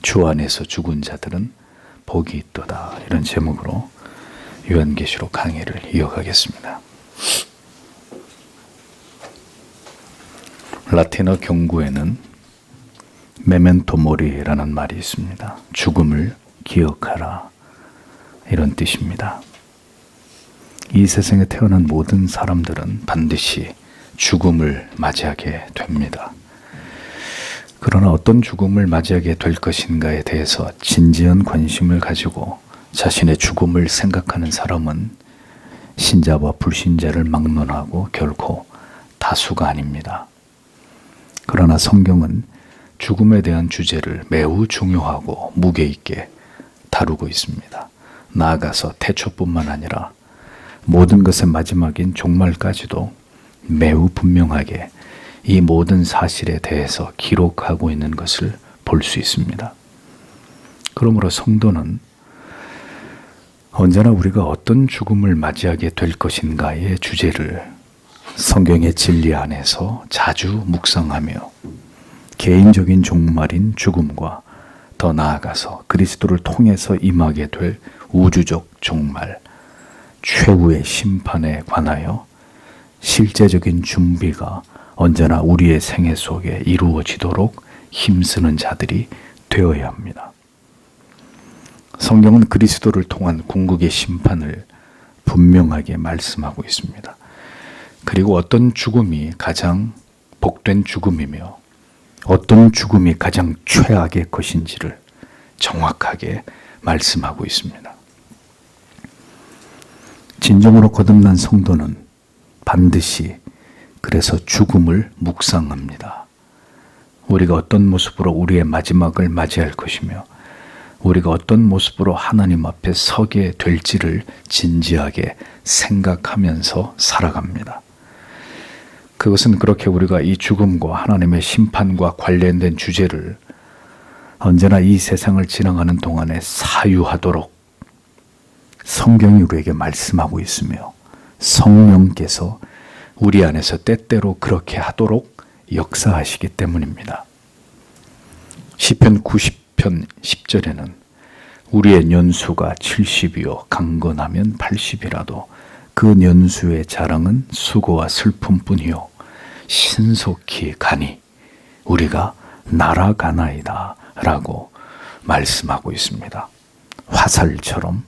주 안에서 죽은 자들은 복이 있도다. 이런 제목으로 요한계시록 강의를 이어가겠습니다. 라틴어 경구에는 메멘토 모리라는 말이 있습니다. 죽음을 기억하라, 이런 뜻입니다. 이 세상에 태어난 모든 사람들은 반드시 죽음을 맞이하게 됩니다. 그러나 어떤 죽음을 맞이하게 될 것인가에 대해서 진지한 관심을 가지고 자신의 죽음을 생각하는 사람은 신자와 불신자를 막론하고 결코 다수가 아닙니다. 그러나 성경은 죽음에 대한 주제를 매우 중요하고 무게 있게 다루고 있습니다. 나아가서 태초뿐만 아니라 모든 것의 마지막인 종말까지도 매우 분명하게 이 모든 사실에 대해서 기록하고 있는 것을 볼 수 있습니다. 그러므로 성도는 언제나 우리가 어떤 죽음을 맞이하게 될 것인가의 주제를 성경의 진리 안에서 자주 묵상하며 개인적인 종말인 죽음과 더 나아가서 그리스도를 통해서 임하게 될 우주적 종말, 최후의 심판에 관하여 실제적인 준비가 언제나 우리의 생애 속에 이루어지도록 힘쓰는 자들이 되어야 합니다. 성경은 그리스도를 통한 궁극의 심판을 분명하게 말씀하고 있습니다. 그리고 어떤 죽음이 가장 복된 죽음이며 어떤 죽음이 가장 최악의 것인지를 정확하게 말씀하고 있습니다. 진정으로 거듭난 성도는 반드시 그래서 죽음을 묵상합니다. 우리가 어떤 모습으로 우리의 마지막을 맞이할 것이며 우리가 어떤 모습으로 하나님 앞에 서게 될지를 진지하게 생각하면서 살아갑니다. 그것은 그렇게 우리가 이 죽음과 하나님의 심판과 관련된 주제를 언제나 이 세상을 지나가는 동안에 사유하도록 성경이 우리에게 말씀하고 있으며 성령께서 우리 안에서 때때로 그렇게 하도록 역사하시기 때문입니다. 시편 90편 10절에는 우리의 년수가 70이요 강건하면 80이라도 그 년수의 자랑은 수고와 슬픔뿐이요 신속히 가니 우리가 날아가나이다 라고 말씀하고 있습니다. 화살처럼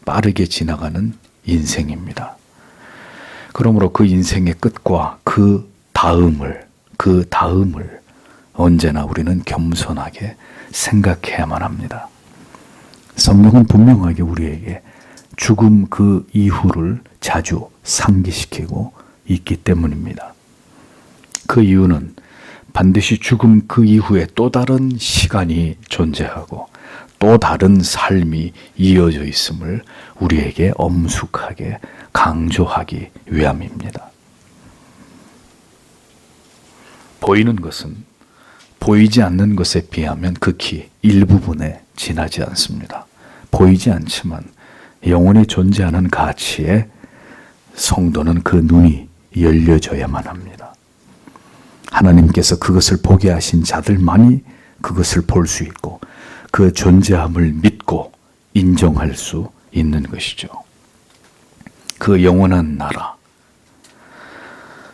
빠르게 지나가는 인생입니다. 그러므로 그 인생의 끝과 그 다음을 언제나 우리는 겸손하게 생각해야만 합니다. 성경은 분명하게 우리에게 죽음 그 이후를 자주 상기시키고 있기 때문입니다. 그 이유는 반드시 죽음 그 이후에 또 다른 시간이 존재하고 또 다른 삶이 이어져 있음을 우리에게 엄숙하게 강조하기 위함입니다. 보이는 것은 보이지 않는 것에 비하면 극히 일부분에 지나지 않습니다. 보이지 않지만 영원히 존재하는 가치에 성도는 그 눈이 열려져야만 합니다. 하나님께서 그것을 보게 하신 자들만이 그것을 볼 수 있고 그 존재함을 믿고 인정할 수 있는 것이죠. 그 영원한 나라,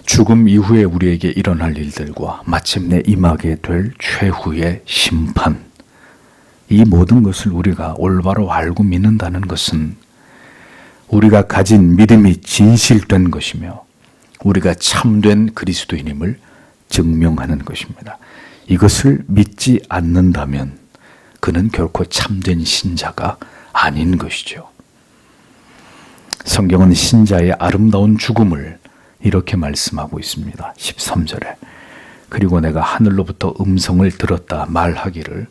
죽음 이후에 우리에게 일어날 일들과 마침내 임하게 될 최후의 심판, 이 모든 것을 우리가 올바로 알고 믿는다는 것은 우리가 가진 믿음이 진실된 것이며 우리가 참된 그리스도인임을 증명하는 것입니다. 이것을 믿지 않는다면 그는 결코 참된 신자가 아닌 것이죠. 성경은 신자의 아름다운 죽음을 이렇게 말씀하고 있습니다. 13절에 그리고 내가 하늘로부터 음성을 들었다 말하기를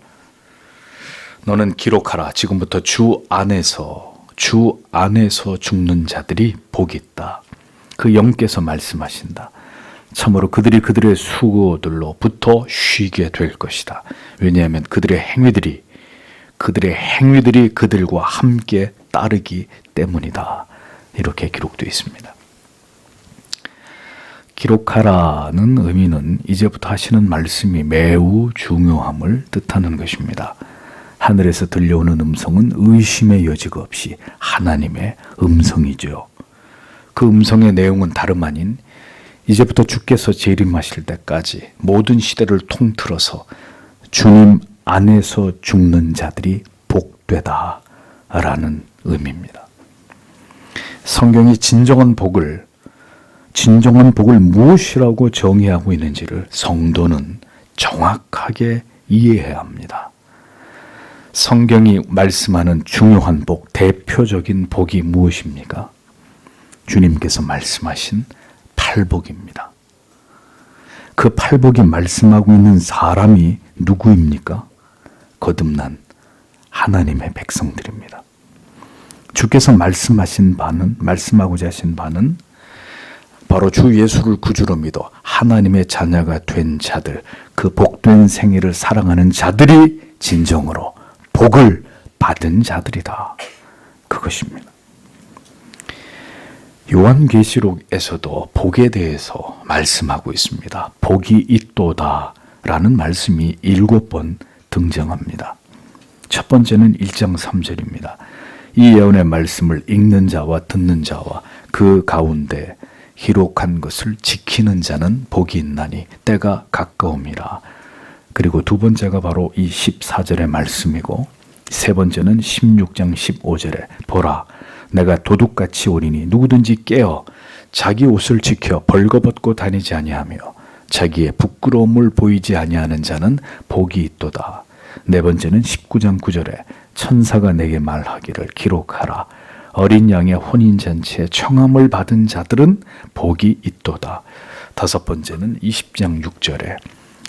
너는 기록하라. 지금부터 주 안에서 죽는 자들이 복이 있다. 그 영께서 말씀하신다. 참으로 그들이 그들의 수고들로부터 쉬게 될 것이다. 왜냐하면 그들의 행위들이 그들과 함께 따르기 때문이다. 이렇게 기록되어 있습니다. 기록하라는 의미는 이제부터 하시는 말씀이 매우 중요함을 뜻하는 것입니다. 하늘에서 들려오는 음성은 의심의 여지가 없이 하나님의 음성이죠. 그 음성의 내용은 다름 아닌 이제부터 주께서 재림하실 때까지 모든 시대를 통틀어서 주님 안에서 죽는 자들이 복되다 라는 의미입니다. 성경이 진정한 복을 무엇이라고 정의하고 있는지를 성도는 정확하게 이해해야 합니다. 성경이 말씀하는 중요한 복, 대표적인 복이 무엇입니까? 주님께서 말씀하신 팔복입니다. 그 팔복이 말씀하고 있는 사람이 누구입니까? 거듭난 하나님의 백성들입니다. 주께서 말씀하고자 하신 바는 바로 주 예수를 구주로 믿어 하나님의 자녀가 된 자들, 그 복된 생애를 사랑하는 자들이 진정으로 복을 받은 자들이다. 그것입니다. 요한계시록에서도 복에 대해서 말씀하고 있습니다. 복이 있도다 라는 말씀이 7번 등장합니다. 첫 번째는 1장 3절입니다. 이 예언의 말씀을 읽는 자와 듣는 자와 그 가운데 기록한 것을 지키는 자는 복이 있나니 때가 가까움이라. 그리고 두 번째가 바로 이 14절의 말씀이고, 세 번째는 16장 15절에 보라 내가 도둑같이 오리니 누구든지 깨어 자기 옷을 지켜 벌거벗고 다니지 아니하며 자기의 부끄러움을 보이지 아니하는 자는 복이 있도다. 네 번째는 19장 9절에 천사가 내게 말하기를 기록하라. 어린 양의 혼인잔치에 청함을 받은 자들은 복이 있도다. 다섯 번째는 20장 6절에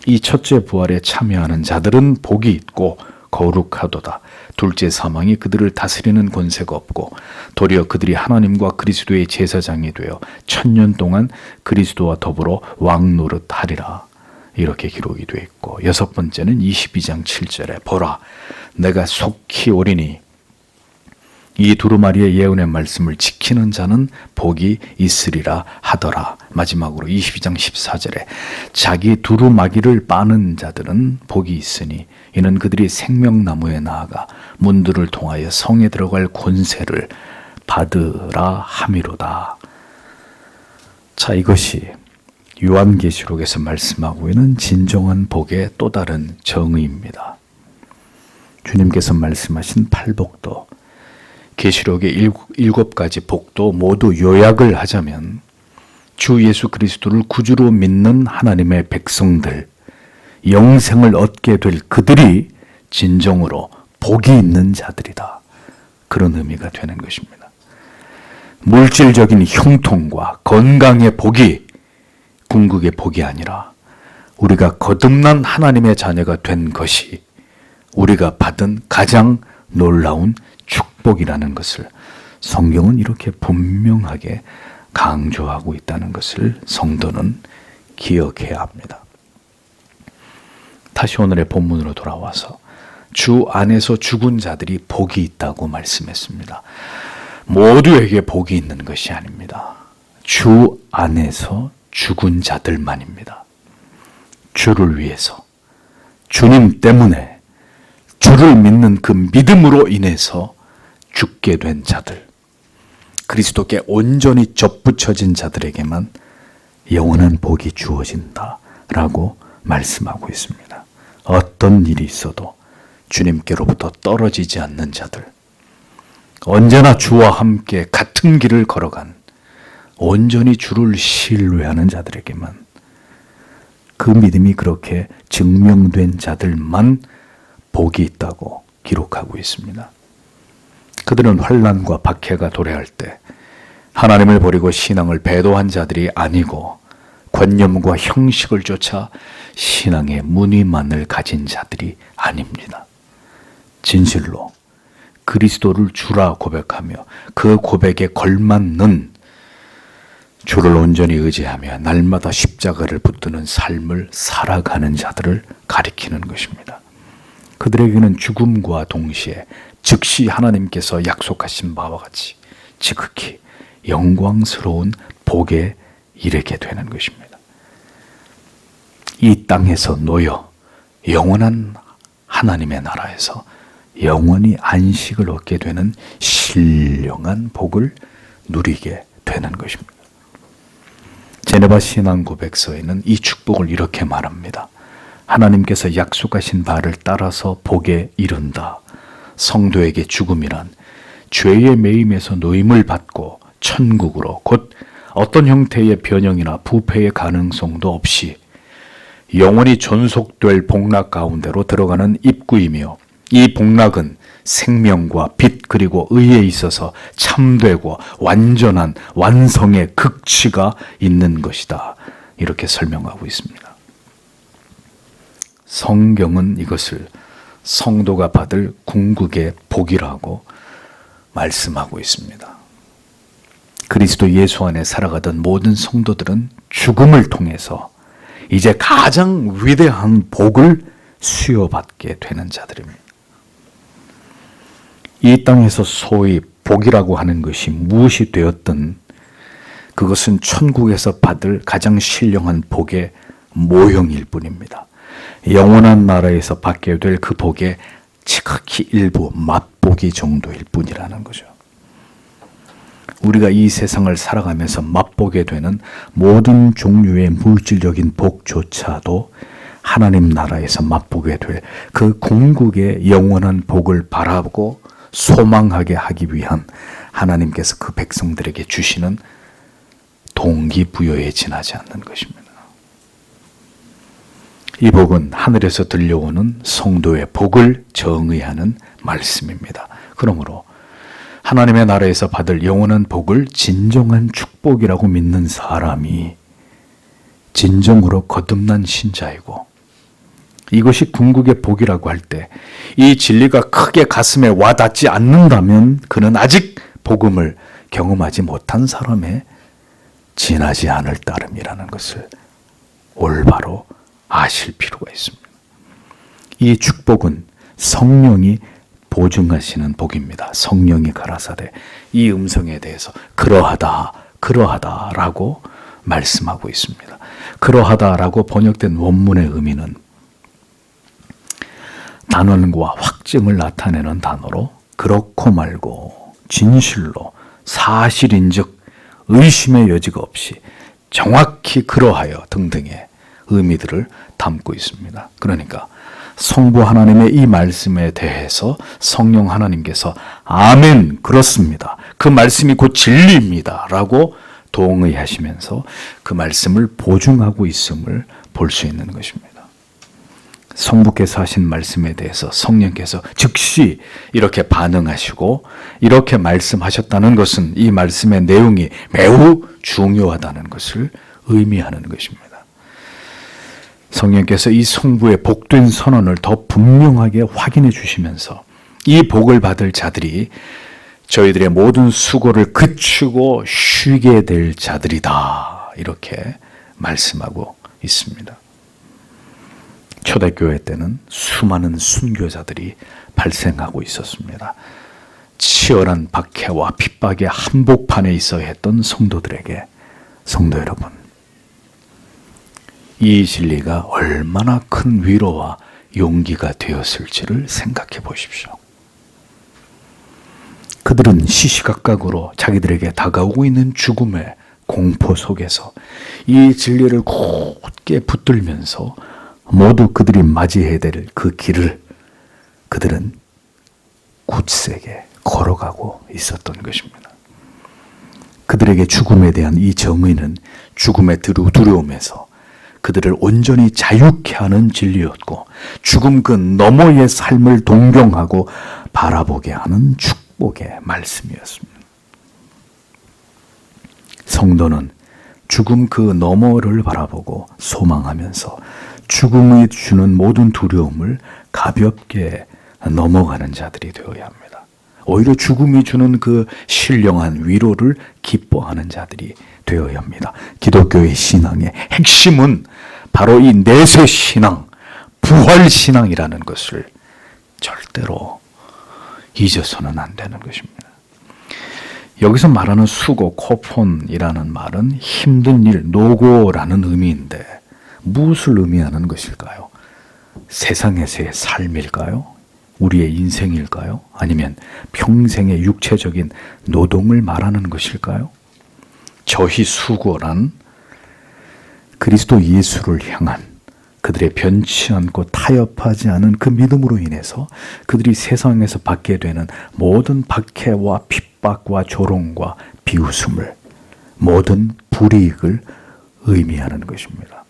이 첫째 부활에 참여하는 자들은 복이 있고 거룩하도다. 둘째 사망이 그들을 다스리는 권세가 없고 도리어 그들이 하나님과 그리스도의 제사장이 되어 1000년 동안 그리스도와 더불어 왕노릇 하리라. 이렇게 기록이 되어 있고, 여섯 번째는 22장 7절에 보라 내가 속히 오리니 이 두루마리의 예언의 말씀을 지키는 자는 복이 있으리라 하더라. 마지막으로 22장 14절에 자기 두루마기를 빠는 자들은 복이 있으니 이는 그들이 생명나무에 나아가 문들을 통하여 성에 들어갈 권세를 받으라 함이로다. 자, 이것이 요한계시록에서 말씀하고 있는 진정한 복의 또 다른 정의입니다. 주님께서 말씀하신 팔복도, 계시록의 7가지 복도 모두 요약을 하자면 주 예수 그리스도를 구주로 믿는 하나님의 백성들, 영생을 얻게 될 그들이 진정으로 복이 있는 자들이다. 그런 의미가 되는 것입니다. 물질적인 형통과 건강의 복이 궁극의 복이 아니라 우리가 거듭난 하나님의 자녀가 된 것이 우리가 받은 가장 놀라운 축복이라는 것을 성경은 이렇게 분명하게 강조하고 있다는 것을 성도는 기억해야 합니다. 다시 오늘의 본문으로 돌아와서 주 안에서 죽은 자들이 복이 있다고 말씀했습니다. 모두에게 복이 있는 것이 아닙니다. 주 안에서 죽은 자들만입니다. 주를 위해서, 주님 때문에, 주를 믿는 그 믿음으로 인해서 죽게 된 자들, 그리스도께 온전히 접붙여진 자들에게만 영원한 복이 주어진다라고 말씀하고 있습니다. 어떤 일이 있어도 주님께로부터 떨어지지 않는 자들, 언제나 주와 함께 같은 길을 걸어간 온전히 주를 신뢰하는 자들에게만, 그 믿음이 그렇게 증명된 자들만 복이 있다고 기록하고 있습니다. 그들은 환난과 박해가 도래할 때 하나님을 버리고 신앙을 배도한 자들이 아니고 관념과 형식을 쫓아 신앙의 무늬만을 가진 자들이 아닙니다. 진실로 그리스도를 주라 고백하며 그 고백에 걸맞는 주를 온전히 의지하며 날마다 십자가를 붙드는 삶을 살아가는 자들을 가리키는 것입니다. 그들에게는 죽음과 동시에 즉시 하나님께서 약속하신 바와 같이 지극히 영광스러운 복에 이르게 되는 것입니다. 이 땅에서 놓여 영원한 하나님의 나라에서 영원히 안식을 얻게 되는 신령한 복을 누리게 되는 것입니다. 제네바 신앙 고백서에는 이 축복을 이렇게 말합니다. 하나님께서 약속하신 바를 따라서 복에 이른다. 성도에게 죽음이란 죄의 매임에서 노임을 받고 천국으로 곧 어떤 형태의 변형이나 부패의 가능성도 없이 영원히 존속될 복락 가운데로 들어가는 입구이며, 이 복락은 생명과 빛 그리고 의에 있어서 참되고 완전한 완성의 극치가 있는 것이다. 이렇게 설명하고 있습니다. 성경은 이것을 성도가 받을 궁극의 복이라고 말씀하고 있습니다. 그리스도 예수 안에 살아가던 모든 성도들은 죽음을 통해서 이제 가장 위대한 복을 수여받게 되는 자들입니다. 이 땅에서 소위 복이라고 하는 것이 무엇이 되었든 그것은 천국에서 받을 가장 신령한 복의 모형일 뿐입니다. 영원한 나라에서 받게 될 그 복의 지극히 일부 맛보기 정도일 뿐이라는 거죠. 우리가 이 세상을 살아가면서 맛보게 되는 모든 종류의 물질적인 복조차도 하나님 나라에서 맛보게 될 그 궁극의 영원한 복을 바라보고 소망하게 하기 위한 하나님께서 그 백성들에게 주시는 동기부여에 지나지 않는 것입니다. 이 복은 하늘에서 들려오는 성도의 복을 정의하는 말씀입니다. 그러므로 하나님의 나라에서 받을 영원한 복을 진정한 축복이라고 믿는 사람이 진정으로 거듭난 신자이고, 이것이 궁극의 복이라고 할 때 이 진리가 크게 가슴에 와닿지 않는다면 그는 아직 복음을 경험하지 못한 사람에 지나지 않을 따름이라는 것을 올바로 아실 필요가 있습니다. 이 축복은 성령이 보증하시는 복입니다. 성령이 가라사대 이 음성에 대해서 그러하다, 그러하다라고 말씀하고 있습니다. 그러하다라고 번역된 원문의 의미는 단언과 확증을 나타내는 단어로 그렇고 말고 진실로 사실인즉 의심의 여지가 없이 정확히 그러하여 등등의 의미들을 담고 있습니다. 그러니까 성부 하나님의 이 말씀에 대해서 성령 하나님께서 아멘 그렇습니다. 그 말씀이 곧 진리입니다. 라고 동의하시면서 그 말씀을 보증하고 있음을 볼 수 있는 것입니다. 성부께서 하신 말씀에 대해서 성령께서 즉시 이렇게 반응하시고 이렇게 말씀하셨다는 것은 이 말씀의 내용이 매우 중요하다는 것을 의미하는 것입니다. 성령께서 이 성부의 복된 선언을 더 분명하게 확인해 주시면서 이 복을 받을 자들이 저희들의 모든 수고를 그치고 쉬게 될 자들이다. 이렇게 말씀하고 있습니다. 초대교회 때는 수많은 순교자들이 발생하고 있었습니다. 치열한 박해와 핍박의 한복판에 있어야 했던 성도들에게, 성도 여러분, 이 진리가 얼마나 큰 위로와 용기가 되었을지를 생각해 보십시오. 그들은 시시각각으로 자기들에게 다가오고 있는 죽음의 공포 속에서 이 진리를 곧게 붙들면서 모두 그들이 맞이해야 될 그 길을 그들은 굳세게 걸어가고 있었던 것입니다. 그들에게 죽음에 대한 이 정의는 죽음의 두려움에서 그들을 온전히 자유케 하는 진리였고, 죽음 그 너머의 삶을 동경하고 바라보게 하는 축복의 말씀이었습니다. 성도는 죽음 그 너머를 바라보고 소망하면서 죽음이 주는 모든 두려움을 가볍게 넘어가는 자들이 되어야 합니다. 오히려 죽음이 주는 그 신령한 위로를 기뻐하는 자들이 되어야 합니다. 기독교의 신앙의 핵심은 바로 이 내세 신앙, 부활 신앙이라는 것을 절대로 잊어서는 안 되는 것입니다. 여기서 말하는 수고, 코폰이라는 말은 힘든 일, 노고라는 의미인데 무엇을 의미하는 것일까요? 세상에서의 삶일까요? 우리의 인생일까요? 아니면 평생의 육체적인 노동을 말하는 것일까요? 저희수고란 그리스도 예수를 향한 그들의 변치 않고 타협하지 않은 그 믿음으로 인해서 그들이 세상에서 받게 되는 모든 박해와 핍박과 조롱과 비웃음을, 모든 불이익을 의미하는 것입니다.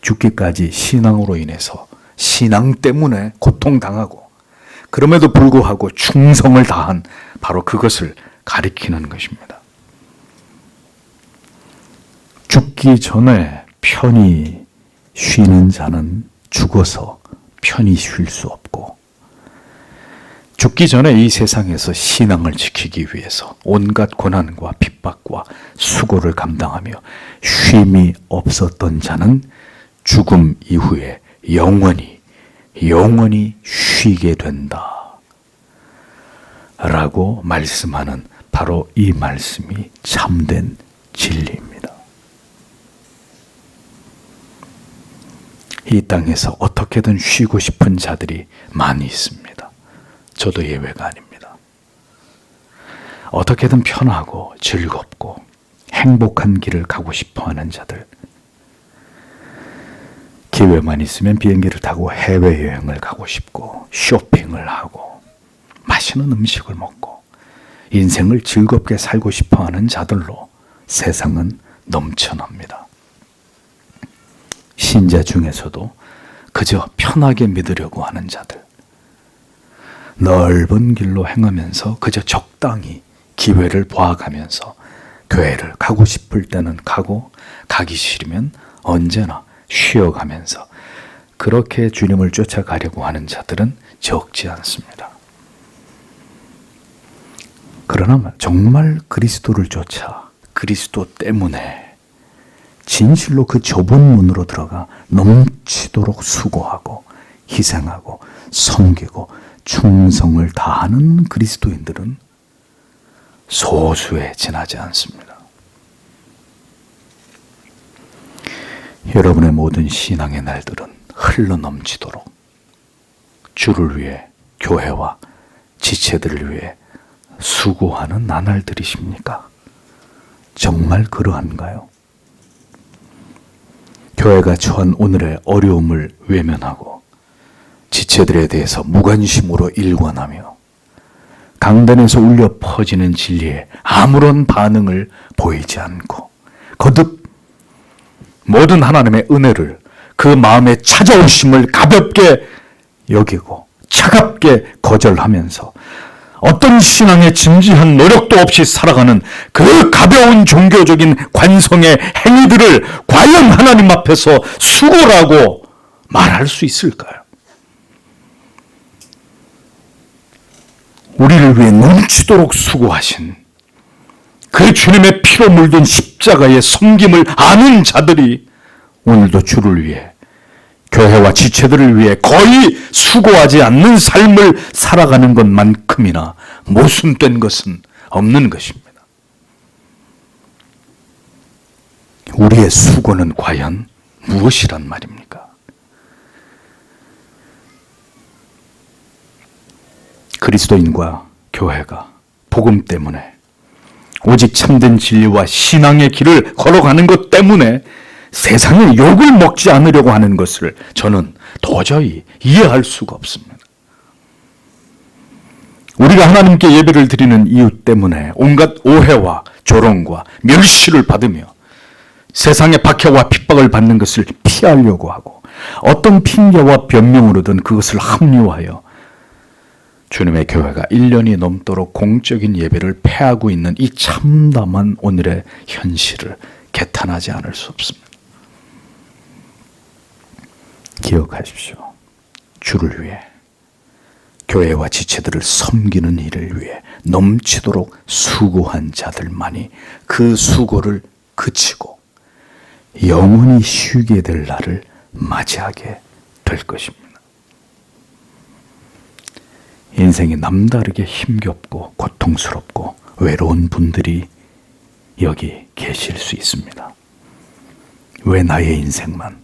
죽기까지 신앙으로 인해서 신앙 때문에 고통당하고 그럼에도 불구하고 충성을 다한 바로 그것을 가리키는 것입니다. 죽기 전에 편히 쉬는 자는 죽어서 편히 쉴 수 없고, 죽기 전에 이 세상에서 신앙을 지키기 위해서 온갖 고난과 핍박과 수고를 감당하며 쉼이 없었던 자는 죽음 이후에 영원히 쉬게 된다 라고 말씀하는 바로 이 말씀이 참된 진리입니다. 이 땅에서 어떻게든 쉬고 싶은 자들이 많이 있습니다. 저도 예외가 아닙니다. 어떻게든 편하고 즐겁고 행복한 길을 가고 싶어하는 자들, 기회만 있으면 비행기를 타고 해외여행을 가고 싶고 쇼핑을 하고 맛있는 음식을 먹고 인생을 즐겁게 살고 싶어하는 자들로 세상은 넘쳐납니다. 신자 중에서도 그저 편하게 믿으려고 하는 자들, 넓은 길로 행하면서 그저 적당히 기회를 봐가면서 교회를 가고 싶을 때는 가고 가기 싫으면 언제나 쉬어가면서 그렇게 주님을 쫓아가려고 하는 자들은 적지 않습니다. 그러나 정말 그리스도를 쫓아 그리스도 때문에 진실로 그 좁은 문으로 들어가 넘치도록 수고하고 희생하고 섬기고 충성을 다하는 그리스도인들은 소수에 지나지 않습니다. 여러분의 모든 신앙의 날들은 흘러넘치도록 주를 위해, 교회와 지체들을 위해 수고하는 나날들이십니까? 정말 그러한가요? 교회가 처한 오늘의 어려움을 외면하고 지체들에 대해서 무관심으로 일관하며 강단에서 울려 퍼지는 진리에 아무런 반응을 보이지 않고 거듭 모든 하나님의 은혜를, 그 마음의 찾아오심을 가볍게 여기고 차갑게 거절하면서 어떤 신앙의 진지한 노력도 없이 살아가는 그 가벼운 종교적인 관성의 행위들을 과연 하나님 앞에서 수고라고 말할 수 있을까요? 우리를 위해 넘치도록 수고하신 그 주님의 피로 물든 십자가의 섬김을 아는 자들이 오늘도 주를 위해, 교회와 지체들을 위해 거의 수고하지 않는 삶을 살아가는 것만큼이나 모순된 것은 없는 것입니다. 우리의 수고는 과연 무엇이란 말입니까? 그리스도인과 교회가 복음 때문에, 오직 참된 진리와 신앙의 길을 걸어가는 것 때문에 세상의 욕을 먹지 않으려고 하는 것을 저는 도저히 이해할 수가 없습니다. 우리가 하나님께 예배를 드리는 이유 때문에 온갖 오해와 조롱과 멸시를 받으며 세상의 박해와 핍박을 받는 것을 피하려고 하고 어떤 핑계와 변명으로든 그것을 합리화하여 주님의 교회가 1년이 넘도록 공적인 예배를 폐하고 있는 이 참담한 오늘의 현실을 개탄하지 않을 수 없습니다. 기억하십시오. 주를 위해, 교회와 지체들을 섬기는 일을 위해 넘치도록 수고한 자들만이 그 수고를 그치고 영원히 쉬게 될 날을 맞이하게 될 것입니다. 인생이 남다르게 힘겹고 고통스럽고 외로운 분들이 여기 계실 수 있습니다. 왜 나의 인생만,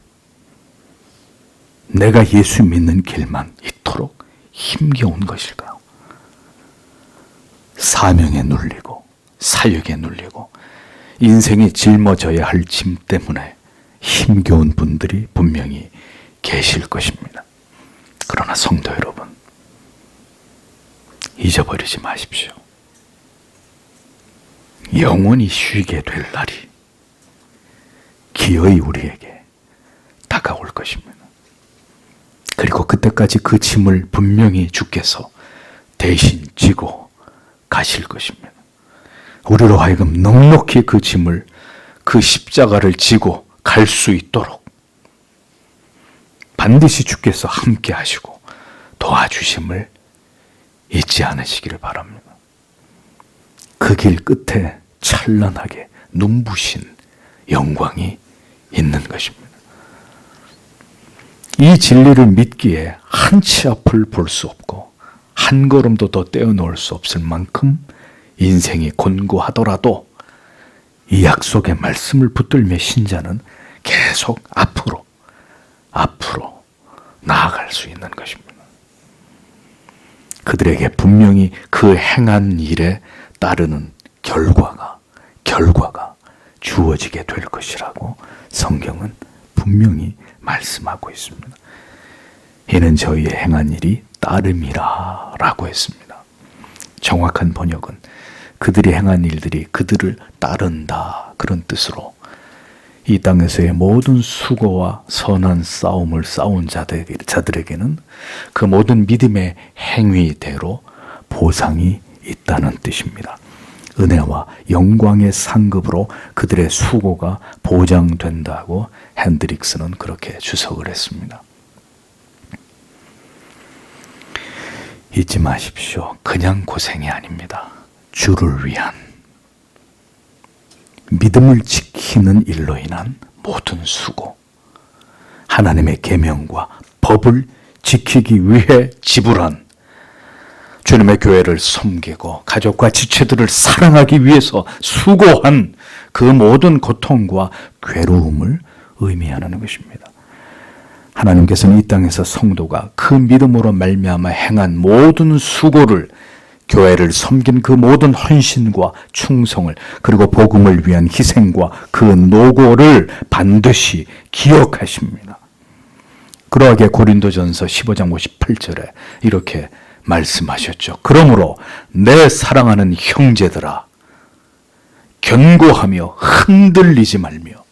내가 예수 믿는 길만 이토록 힘겨운 것일까요? 사명에 눌리고 사역에 눌리고 인생이 짊어져야 할 짐 때문에 힘겨운 분들이 분명히 계실 것입니다. 그러나 성도 여러분, 잊어버리지 마십시오. 영원히 쉬게 될 날이 기어이 우리에게 다가올 것입니다. 그리고 그때까지 그 짐을 분명히 주께서 대신 지고 가실 것입니다. 우리로 하여금 넉넉히 그 짐을, 그 십자가를 지고 갈 수 있도록 반드시 주께서 함께 하시고 도와주심을 잊지 않으시기를 바랍니다. 그 길 끝에 찬란하게 눈부신 영광이 있는 것입니다. 이 진리를 믿기에 한 치 앞을 볼 수 없고 한 걸음도 더 떼어놓을 수 없을 만큼 인생이 곤고하더라도 이 약속의 말씀을 붙들며 신자는 계속 앞으로 나아갈 수 있는 것입니다. 그들에게 분명히 그 행한 일에 따르는 결과가 주어지게 될 것이라고 성경은 분명히 말씀하고 있습니다. 이는 저희의 행한 일이 따름이라 라고 했습니다. 정확한 번역은 그들이 행한 일들이 그들을 따른다, 그런 뜻으로 이 땅에서의 모든 수고와 선한 싸움을 싸운 자들에게는 그 모든 믿음의 행위대로 보상이 있다는 뜻입니다. 은혜와 영광의 상급으로 그들의 수고가 보장된다고 핸드릭스는 그렇게 주석을 했습니다. 잊지 마십시오. 그냥 고생이 아닙니다. 주를 위한, 믿음을 지키는 일로 인한 모든 수고, 하나님의 계명과 법을 지키기 위해 지불한, 주님의 교회를 섬기고 가족과 지체들을 사랑하기 위해서 수고한 그 모든 고통과 괴로움을 의미하는 것입니다. 하나님께서는 이 땅에서 성도가 그 믿음으로 말미암아 행한 모든 수고를, 교회를 섬긴 그 모든 헌신과 충성을, 그리고 복음을 위한 희생과 그 노고를 반드시 기억하십니다. 그러하게 고린도전서 15장 58절에 이렇게 말씀하셨죠. 그러므로 내 사랑하는 형제들아, 견고하며 흔들리지 말며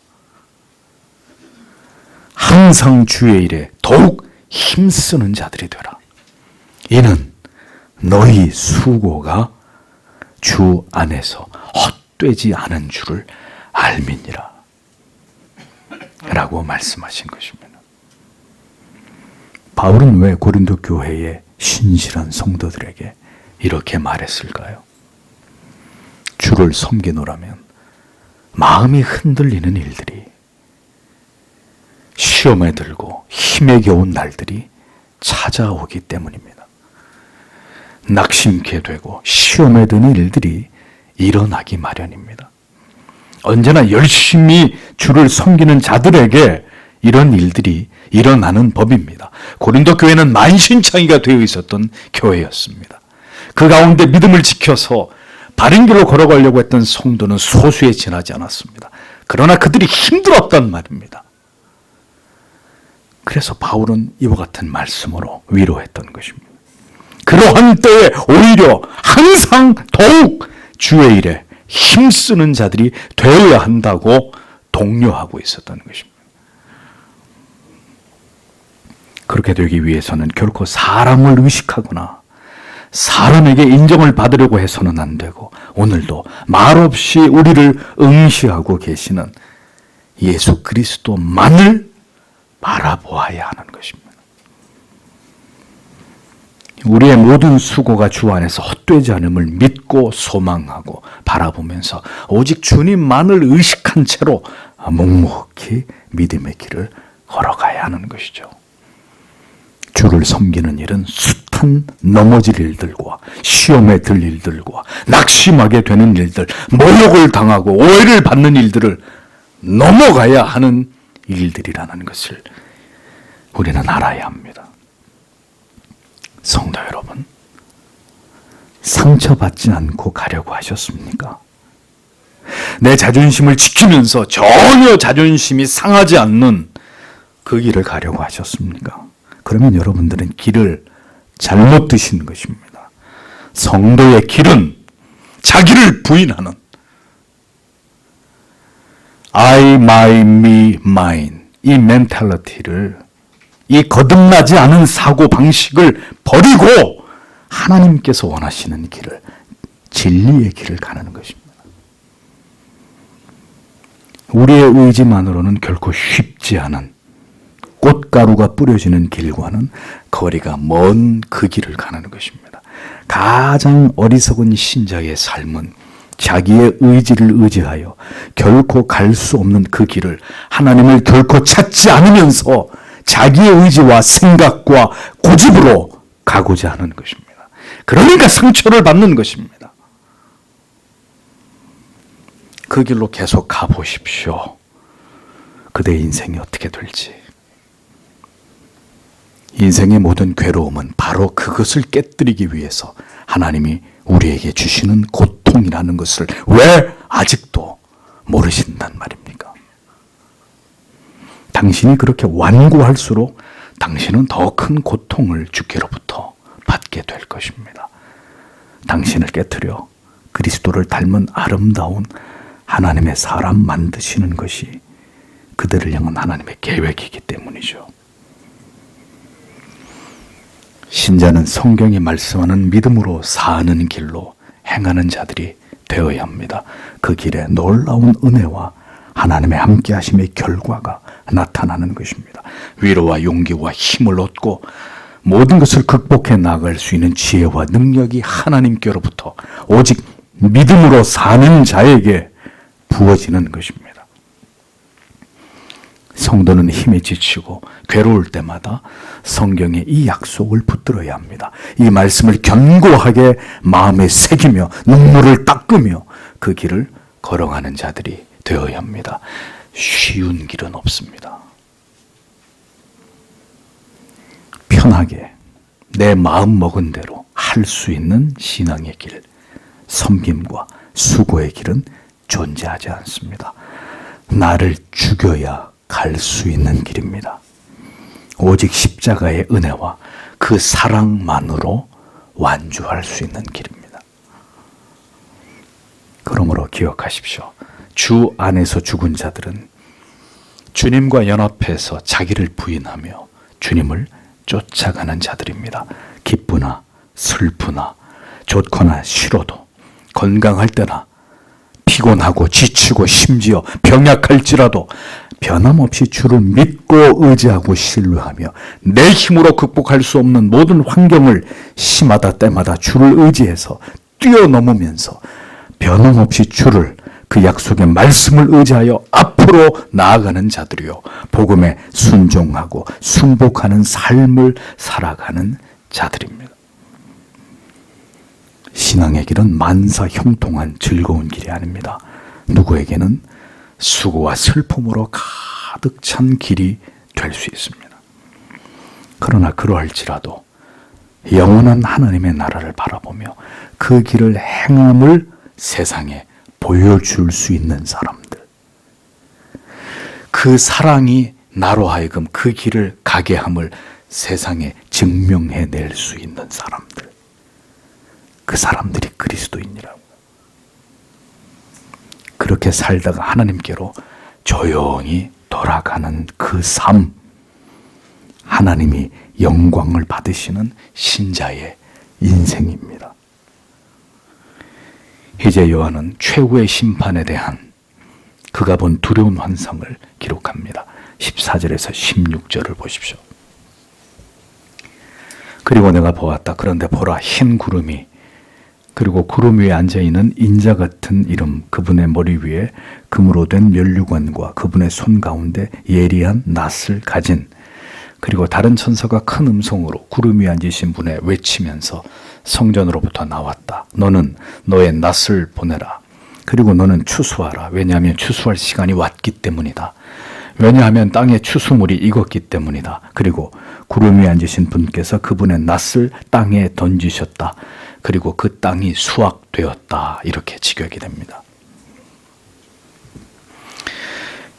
항상 주의 일에 더욱 힘쓰는 자들이 되라. 이는 너희 수고가 주 안에서 헛되지 않은 줄을 알미니라 라고 말씀하신 것입니다. 바울은 왜 고린도 교회의 신실한 성도들에게 이렇게 말했을까요? 주를 섬기노라면 마음이 흔들리는 일들이, 시험에 들고 힘에 겨운 날들이 찾아오기 때문입니다. 낙심케 되고 시험에 드는 일들이 일어나기 마련입니다. 언제나 열심히 주를 섬기는 자들에게 이런 일들이 일어나는 법입니다. 고린도 교회는 만신창이가 되어 있었던 교회였습니다. 그 가운데 믿음을 지켜서 바른 길로 걸어가려고 했던 성도는 소수에 지나지 않았습니다. 그러나 그들이 힘들었단 말입니다. 그래서 바울은 이와 같은 말씀으로 위로했던 것입니다. 그러한 때에 오히려 항상 더욱 주의 일에 힘쓰는 자들이 되어야 한다고 독려하고 있었던 것입니다. 그렇게 되기 위해서는 결코 사람을 의식하거나 사람에게 인정을 받으려고 해서는 안 되고, 오늘도 말없이 우리를 응시하고 계시는 예수 그리스도만을 바라보아야 하는 것입니다. 우리의 모든 수고가 주 안에서 헛되지 않음을 믿고 소망하고 바라보면서 오직 주님만을 의식한 채로 묵묵히 믿음의 길을 걸어가야 하는 것이죠. 주를 섬기는 일은 숱한 넘어질 일들과 시험에 들 일들과 낙심하게 되는 일들, 모욕을 당하고 오해를 받는 일들을 넘어가야 하는 일들이라는 것을 우리는 알아야 합니다. 성도 여러분, 상처받지 않고 가려고 하셨습니까? 내 자존심을 지키면서 전혀 자존심이 상하지 않는 그 길을 가려고 하셨습니까? 그러면 여러분들은 길을 잘못 드신 것입니다. 성도의 길은 자기를 부인하는 I, my, me, mine 이 멘탈리티를, 이 거듭나지 않은 사고 방식을 버리고 하나님께서 원하시는 길을, 진리의 길을 가는 것입니다. 우리의 의지만으로는 결코 쉽지 않은 꽃가루가 뿌려지는 길과는 거리가 먼 그 길을 가는 것입니다. 가장 어리석은 신자의 삶은 자기의 의지를 의지하여 결코 갈 수 없는 그 길을, 하나님을 결코 찾지 않으면서 자기의 의지와 생각과 고집으로 가고자 하는 것입니다. 그러니까 상처를 받는 것입니다. 그 길로 계속 가보십시오. 그대의 인생이 어떻게 될지. 인생의 모든 괴로움은 바로 그것을 깨뜨리기 위해서 하나님이 우리에게 주시는 고통이라는 것을 왜 아직도 모르신단 말입니까? 당신이 그렇게 완고할수록 당신은 더 큰 고통을 주께로부터 받게 될 것입니다. 당신을 깨뜨려 그리스도를 닮은 아름다운 하나님의 사람 만드시는 것이 그들을 향한 하나님의 계획이기 때문이죠. 신자는 성경이 말씀하는 믿음으로 사는 길로 행하는 자들이 되어야 합니다. 그 길에 놀라운 은혜와 하나님의 함께하심의 결과가 나타나는 것입니다. 위로와 용기와 힘을 얻고 모든 것을 극복해 나갈 수 있는 지혜와 능력이 하나님께로부터 오직 믿음으로 사는 자에게 부어지는 것입니다. 성도는 힘에 지치고 괴로울 때마다 성경의 이 약속을 붙들어야 합니다. 이 말씀을 견고하게 마음에 새기며 눈물을 닦으며 그 길을 걸어가는 자들이 되어야 합니다. 쉬운 길은 없습니다. 편하게 내 마음 먹은 대로 할 수 있는 신앙의 길, 섬김과 수고의 길은 존재하지 않습니다. 나를 죽여야 갈 수 있는 길입니다. 오직 십자가의 은혜와 그 사랑만으로 완주할 수 있는 길입니다. 그러므로 기억하십시오. 주 안에서 죽은 자들은 주님과 연합해서 자기를 부인하며 주님을 쫓아가는 자들입니다. 기쁘나 슬프나 좋거나 싫어도, 건강할 때나 피곤하고 지치고 심지어 병약할지라도 변함없이 주를 믿고 의지하고 신뢰하며 내 힘으로 극복할 수 없는 모든 환경을 시마다 때마다 주를 의지해서 뛰어넘으면서 변함없이 주를, 그 약속의 말씀을 의지하여 앞으로 나아가는 자들이요, 복음에 순종하고 순복하는 삶을 살아가는 자들입니다. 신앙의 길은 만사 형통한 즐거운 길이 아닙니다. 누구에게는 수고와 슬픔으로 가득 찬 길이 될 수 있습니다. 그러나 그러할지라도 영원한 하나님의 나라를 바라보며 그 길을 행함을 세상에 보여줄 수 있는 사람들, 그 사랑이 나로 하여금 그 길을 가게 함을 세상에 증명해낼 수 있는 사람들, 그 사람들이 그리스도인이라고. 그렇게 살다가 하나님께로 조용히 돌아가는 그 삶, 하나님이 영광을 받으시는 신자의 인생입니다. 이제 요한은 최후의 심판에 대한 그가 본 두려운 환상을 기록합니다. 14절에서 16절을 보십시오. 그리고 내가 보았다. 그런데 보라, 흰 구름이, 그리고 구름 위에 앉아있는 인자 같은 이름, 그분의 머리 위에 금으로 된 면류관과 그분의 손 가운데 예리한 낫을 가진, 그리고 다른 천사가 큰 음성으로 구름 위에 앉으신 분에 외치면서 성전으로부터 나왔다. 너는 너의 낫을 보내라. 그리고 너는 추수하라. 왜냐하면 추수할 시간이 왔기 때문이다. 왜냐하면 땅의 추수물이 익었기 때문이다. 그리고 구름 위에 앉으신 분께서 그분의 낫을 땅에 던지셨다. 그리고 그 땅이 수확되었다. 이렇게 직역이 됩니다.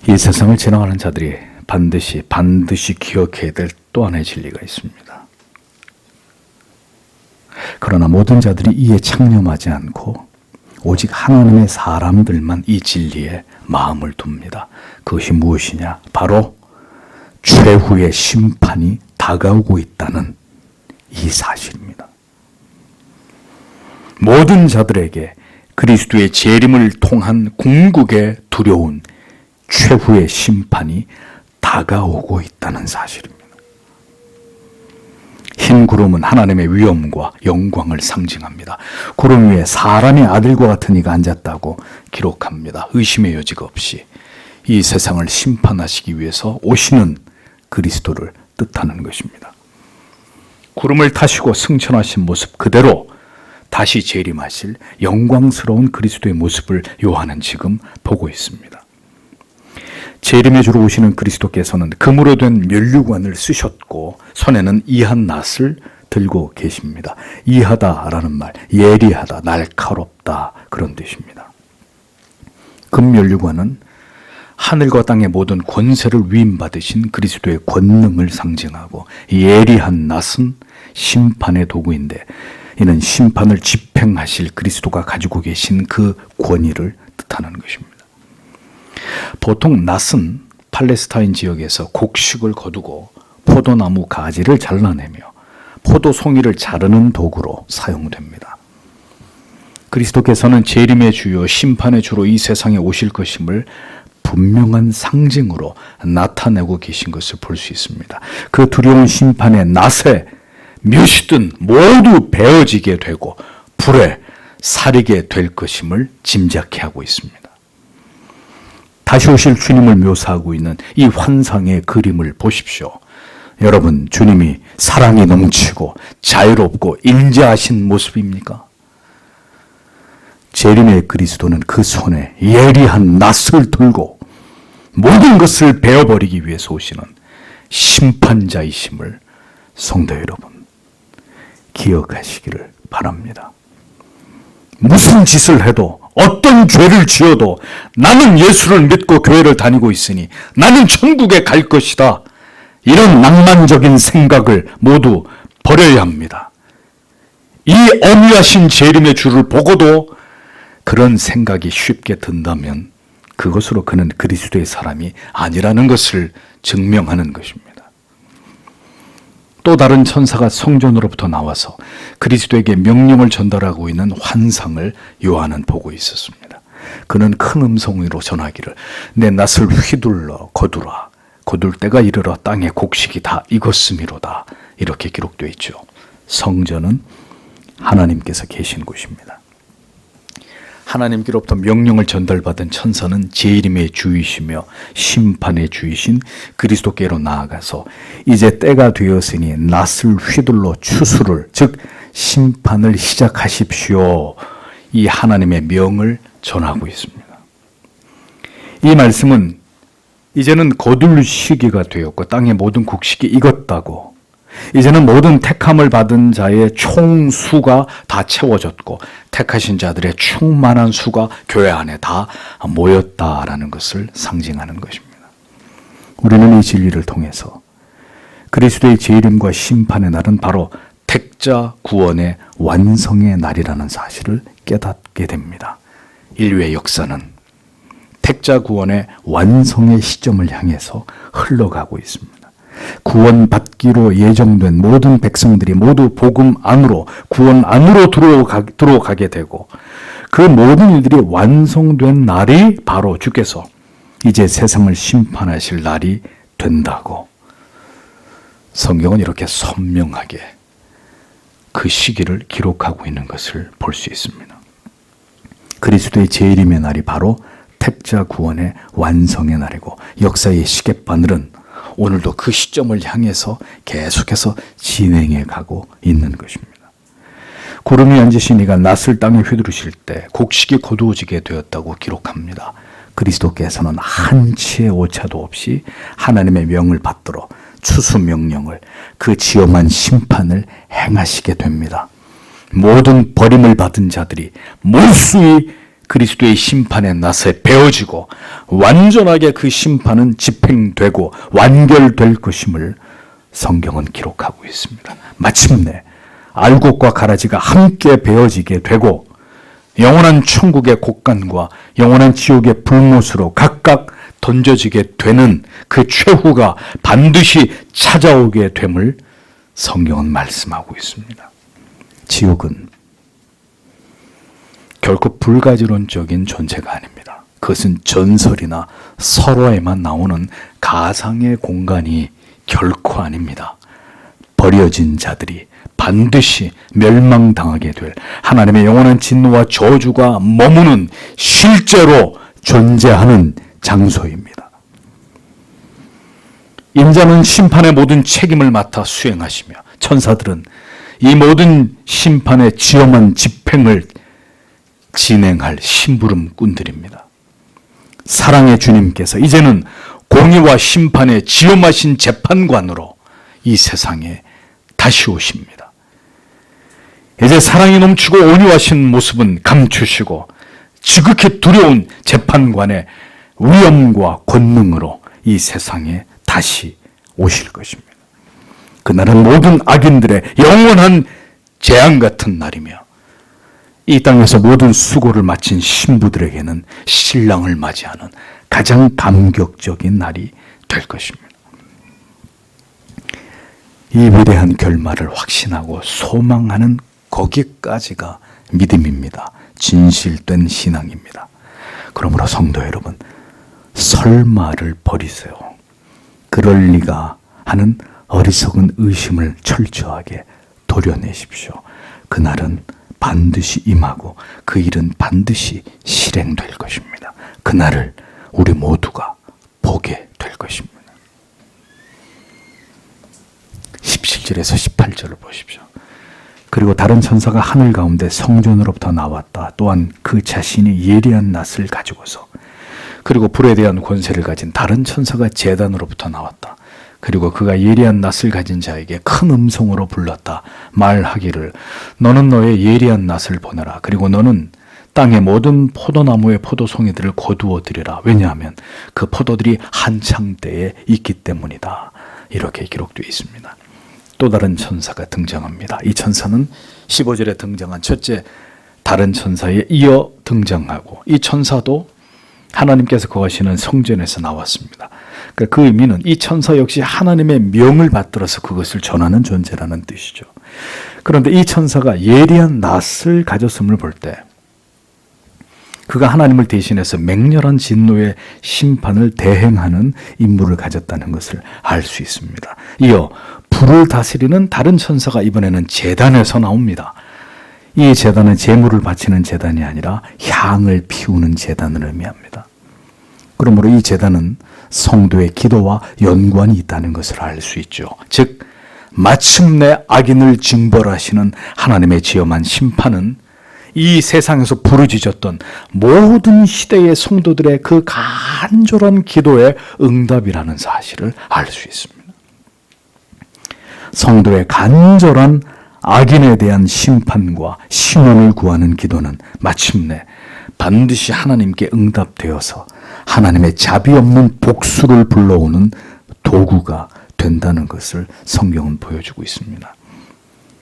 이 세상을 지나가는 자들이 반드시 기억해야 될 또 하나의 진리가 있습니다. 그러나 모든 자들이 이에 창념하지 않고 오직 하나님의 사람들만 이 진리에 마음을 둡니다. 그것이 무엇이냐? 바로 최후의 심판이 다가오고 있다는 이 사실입니다. 모든 자들에게 그리스도의 재림을 통한 궁극의 두려운 최후의 심판이 다가오고 있다는 사실입니다. 흰 구름은 하나님의 위엄과 영광을 상징합니다. 구름 위에 사람의 아들과 같은 이가 앉았다고 기록합니다. 의심의 여지가 없이 이 세상을 심판하시기 위해서 오시는 그리스도를 뜻하는 것입니다. 구름을 타시고 승천하신 모습 그대로 다시 재림하실 영광스러운 그리스도의 모습을 요한은 지금 보고 있습니다. 재림의 주로 오시는 그리스도께서는 금으로 된 면류관을 쓰셨고 손에는 이한 낫을 들고 계십니다. 이하다라는 말, 예리하다, 날카롭다 그런 뜻입니다. 금 면류관은 하늘과 땅의 모든 권세를 위임받으신 그리스도의 권능을 상징하고 예리한 낫은 심판의 도구인데 이는 심판을 집행하실 그리스도가 가지고 계신 그 권위를 뜻하는 것입니다. 보통 낫은 팔레스타인 지역에서 곡식을 거두고 포도나무 가지를 잘라내며 포도 송이를 자르는 도구로 사용됩니다. 그리스도께서는 재림의 주요 심판의 주로 이 세상에 오실 것임을 분명한 상징으로 나타내고 계신 것을 볼 수 있습니다. 그 두려운 심판의 낫에 묘시든 모두 베어지게 되고 불에 사리게 될 것임을 짐작케 하고 있습니다. 다시 오실 주님을 묘사하고 있는 이 환상의 그림을 보십시오. 여러분, 주님이 사랑이 넘치고 자유롭고 인자하신 모습입니까? 재림의 그리스도는 그 손에 예리한 낫을 들고 모든 것을 베어버리기 위해서 오시는 심판자이심을 성도 여러분 기억하시기를 바랍니다. 무슨 짓을 해도 어떤 죄를 지어도 나는 예수를 믿고 교회를 다니고 있으니 나는 천국에 갈 것이다. 이런 낭만적인 생각을 모두 버려야 합니다. 이 엄위하신 재림의 주를 보고도 그런 생각이 쉽게 든다면 그것으로 그는 그리스도의 사람이 아니라는 것을 증명하는 것입니다. 또 다른 천사가 성전으로부터 나와서 그리스도에게 명령을 전달하고 있는 환상을 요한은 보고 있었습니다. 그는 큰 음성으로 전하기를 내 낫을 휘둘러 거두라. 거둘 때가 이르러 땅의 곡식이 다 익었음이로다. 이렇게 기록되어 있죠. 성전은 하나님께서 계신 곳입니다. 하나님께로부터 명령을 전달받은 천사는 재림의 주이시며 심판의 주이신 그리스도께로 나아가서 이제 때가 되었으니 낫을 휘둘러 추수를 즉 심판을 시작하십시오. 이 하나님의 명을 전하고 있습니다. 이 말씀은 이제는 거둘 시기가 되었고 땅의 모든 곡식이 익었다고 이제는 모든 택함을 받은 자의 총수가 다 채워졌고 택하신 자들의 충만한 수가 교회 안에 다 모였다라는 것을 상징하는 것입니다. 우리는 이 진리를 통해서 그리스도의 재림과 심판의 날은 바로 택자 구원의 완성의 날이라는 사실을 깨닫게 됩니다. 인류의 역사는 택자 구원의 완성의 시점을 향해서 흘러가고 있습니다. 구원받기로 예정된 모든 백성들이 모두 복음 안으로 구원 안으로 들어가게 되고 그 모든 일들이 완성된 날이 바로 주께서 이제 세상을 심판하실 날이 된다고 성경은 이렇게 선명하게 그 시기를 기록하고 있는 것을 볼 수 있습니다. 그리스도의 재림의 날이 바로 택자 구원의 완성의 날이고 역사의 시계바늘은 오늘도 그 시점을 향해서 계속해서 진행해 가고 있는 것입니다. 구름이 앉으신 이가 낫을 땅에 휘두르실 때 곡식이 거두어지게 되었다고 기록합니다. 그리스도께서는 한치의 오차도 없이 하나님의 명을 받들어 추수 명령을, 그 지엄한 심판을 행하시게 됩니다. 모든 버림을 받은 자들이 몰수히 그리스도의 심판의 낫에 베어지고 완전하게 그 심판은 집행되고 완결될 것임을 성경은 기록하고 있습니다. 마침내 알곡과 가라지가 함께 베어지게 되고 영원한 천국의 곡간과 영원한 지옥의 불못으로 각각 던져지게 되는 그 최후가 반드시 찾아오게 됨을 성경은 말씀하고 있습니다. 지옥은 결코 불가지론적인 존재가 아닙니다. 그것은 전설이나 설화에만 나오는 가상의 공간이 결코 아닙니다. 버려진 자들이 반드시 멸망당하게 될 하나님의 영원한 진노와 저주가 머무는 실제로 존재하는 장소입니다. 인자는 심판의 모든 책임을 맡아 수행하시며 천사들은 이 모든 심판의 지엄한 집행을 진행할 심부름꾼들입니다. 사랑의 주님께서 이제는 공의와 심판의 지엄하신 재판관으로 이 세상에 다시 오십니다. 이제 사랑이 넘치고 온유하신 모습은 감추시고 지극히 두려운 재판관의 위엄과 권능으로 이 세상에 다시 오실 것입니다. 그날은 모든 악인들의 영원한 재앙 같은 날이며 이 땅에서 모든 수고를 마친 신부들에게는 신랑을 맞이하는 가장 감격적인 날이 될 것입니다. 이 위대한 결말을 확신하고 소망하는 거기까지가 믿음입니다. 진실된 신앙입니다. 그러므로 성도 여러분, 설마를 버리세요. 그럴 리가 하는 어리석은 의심을 철저하게 도려내십시오. 그날은 반드시 임하고 그 일은 반드시 실행될 것입니다. 그날을 우리 모두가 보게 될 것입니다. 17절에서 18절을 보십시오. 그리고 다른 천사가 하늘 가운데 성전으로부터 나왔다. 또한 그 자신이 예리한 낫을 가지고서 그리고 불에 대한 권세를 가진 다른 천사가 제단으로부터 나왔다. 그리고 그가 예리한 낫을 가진 자에게 큰 음성으로 불렀다. 말하기를 너는 너의 예리한 낫을 보내라. 그리고 너는 땅의 모든 포도나무의 포도송이들을 거두어들이라. 왜냐하면 그 포도들이 한창 때에 있기 때문이다. 이렇게 기록되어 있습니다. 또 다른 천사가 등장합니다. 이 천사는 15절에 등장한 첫째 다른 천사에 이어 등장하고 이 천사도 하나님께서 거하시는 성전에서 나왔습니다. 그 의미는 이 천사 역시 하나님의 명을 받들어서 그것을 전하는 존재라는 뜻이죠. 그런데 이 천사가 예리한 낫을 가졌음을 볼 때 그가 하나님을 대신해서 맹렬한 진노의 심판을 대행하는 임무를 가졌다는 것을 알 수 있습니다. 이어 불을 다스리는 다른 천사가 이번에는 제단에서 나옵니다. 이 제단은 제물을 바치는 제단이 아니라 향을 피우는 제단을 의미합니다. 그러므로 이 제단은 성도의 기도와 연관이 있다는 것을 알 수 있죠. 즉 마침내 악인을 징벌하시는 하나님의 지엄한 심판은 이 세상에서 부르짖었던 모든 시대의 성도들의 그 간절한 기도의 응답이라는 사실을 알 수 있습니다. 성도의 간절한 악인에 대한 심판과 신원을 구하는 기도는 마침내 반드시 하나님께 응답되어서 하나님의 자비 없는 복수를 불러오는 도구가 된다는 것을 성경은 보여주고 있습니다.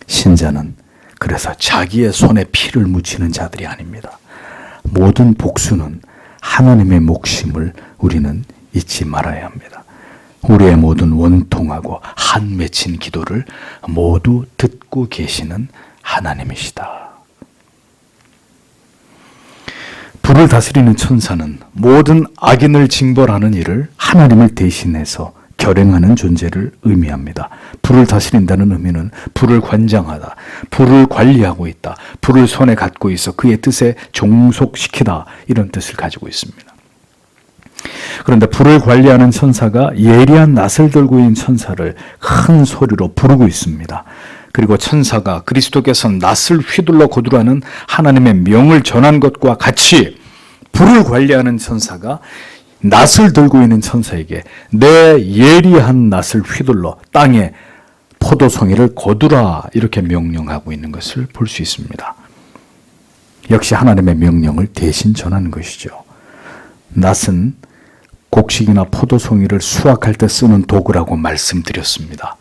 신자는 그래서 자기의 손에 피를 묻히는 자들이 아닙니다. 모든 복수는 하나님의 몫임을 우리는 잊지 말아야 합니다. 우리의 모든 원통하고 한 맺힌 기도를 모두 듣고 계시는 하나님이시다. 불을 다스리는 천사는 모든 악인을 징벌하는 일을 하나님을 대신해서 결행하는 존재를 의미합니다. 불을 다스린다는 의미는 불을 관장하다, 불을 관리하고 있다, 불을 손에 갖고 있어 그의 뜻에 종속시키다 이런 뜻을 가지고 있습니다. 그런데 불을 관리하는 천사가 예리한 낫을 들고 있는 천사를 큰 소리로 부르고 있습니다. 그리고 천사가 그리스도께서 낫을 휘둘러 거두라는 하나님의 명을 전한 것과 같이 불을 관리하는 천사가 낫을 들고 있는 천사에게 내 예리한 낫을 휘둘러 땅에 포도송이를 거두라 이렇게 명령하고 있는 것을 볼 수 있습니다. 역시 하나님의 명령을 대신 전하는 것이죠. 낫은 곡식이나 포도송이를 수확할 때 쓰는 도구라고 말씀드렸습니다.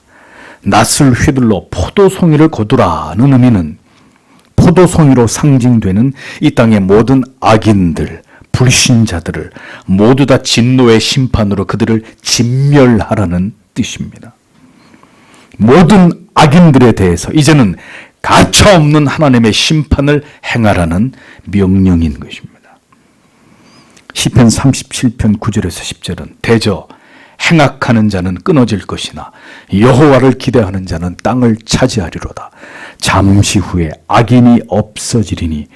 낫을 휘둘러 포도송이를 거두라는 의미는 포도송이로 상징되는 이 땅의 모든 악인들, 불신자들을 모두 다 진노의 심판으로 그들을 진멸하라는 뜻입니다. 모든 악인들에 대해서 이제는 가차없는 하나님의 심판을 행하라는 명령인 것입니다. 시편 37편 9절에서 10절은 대저 행악하는 자는 끊어질 것이나 여호와를 기대하는 자는 땅을 차지하리로다. 잠시 후에 악인이 없어지리니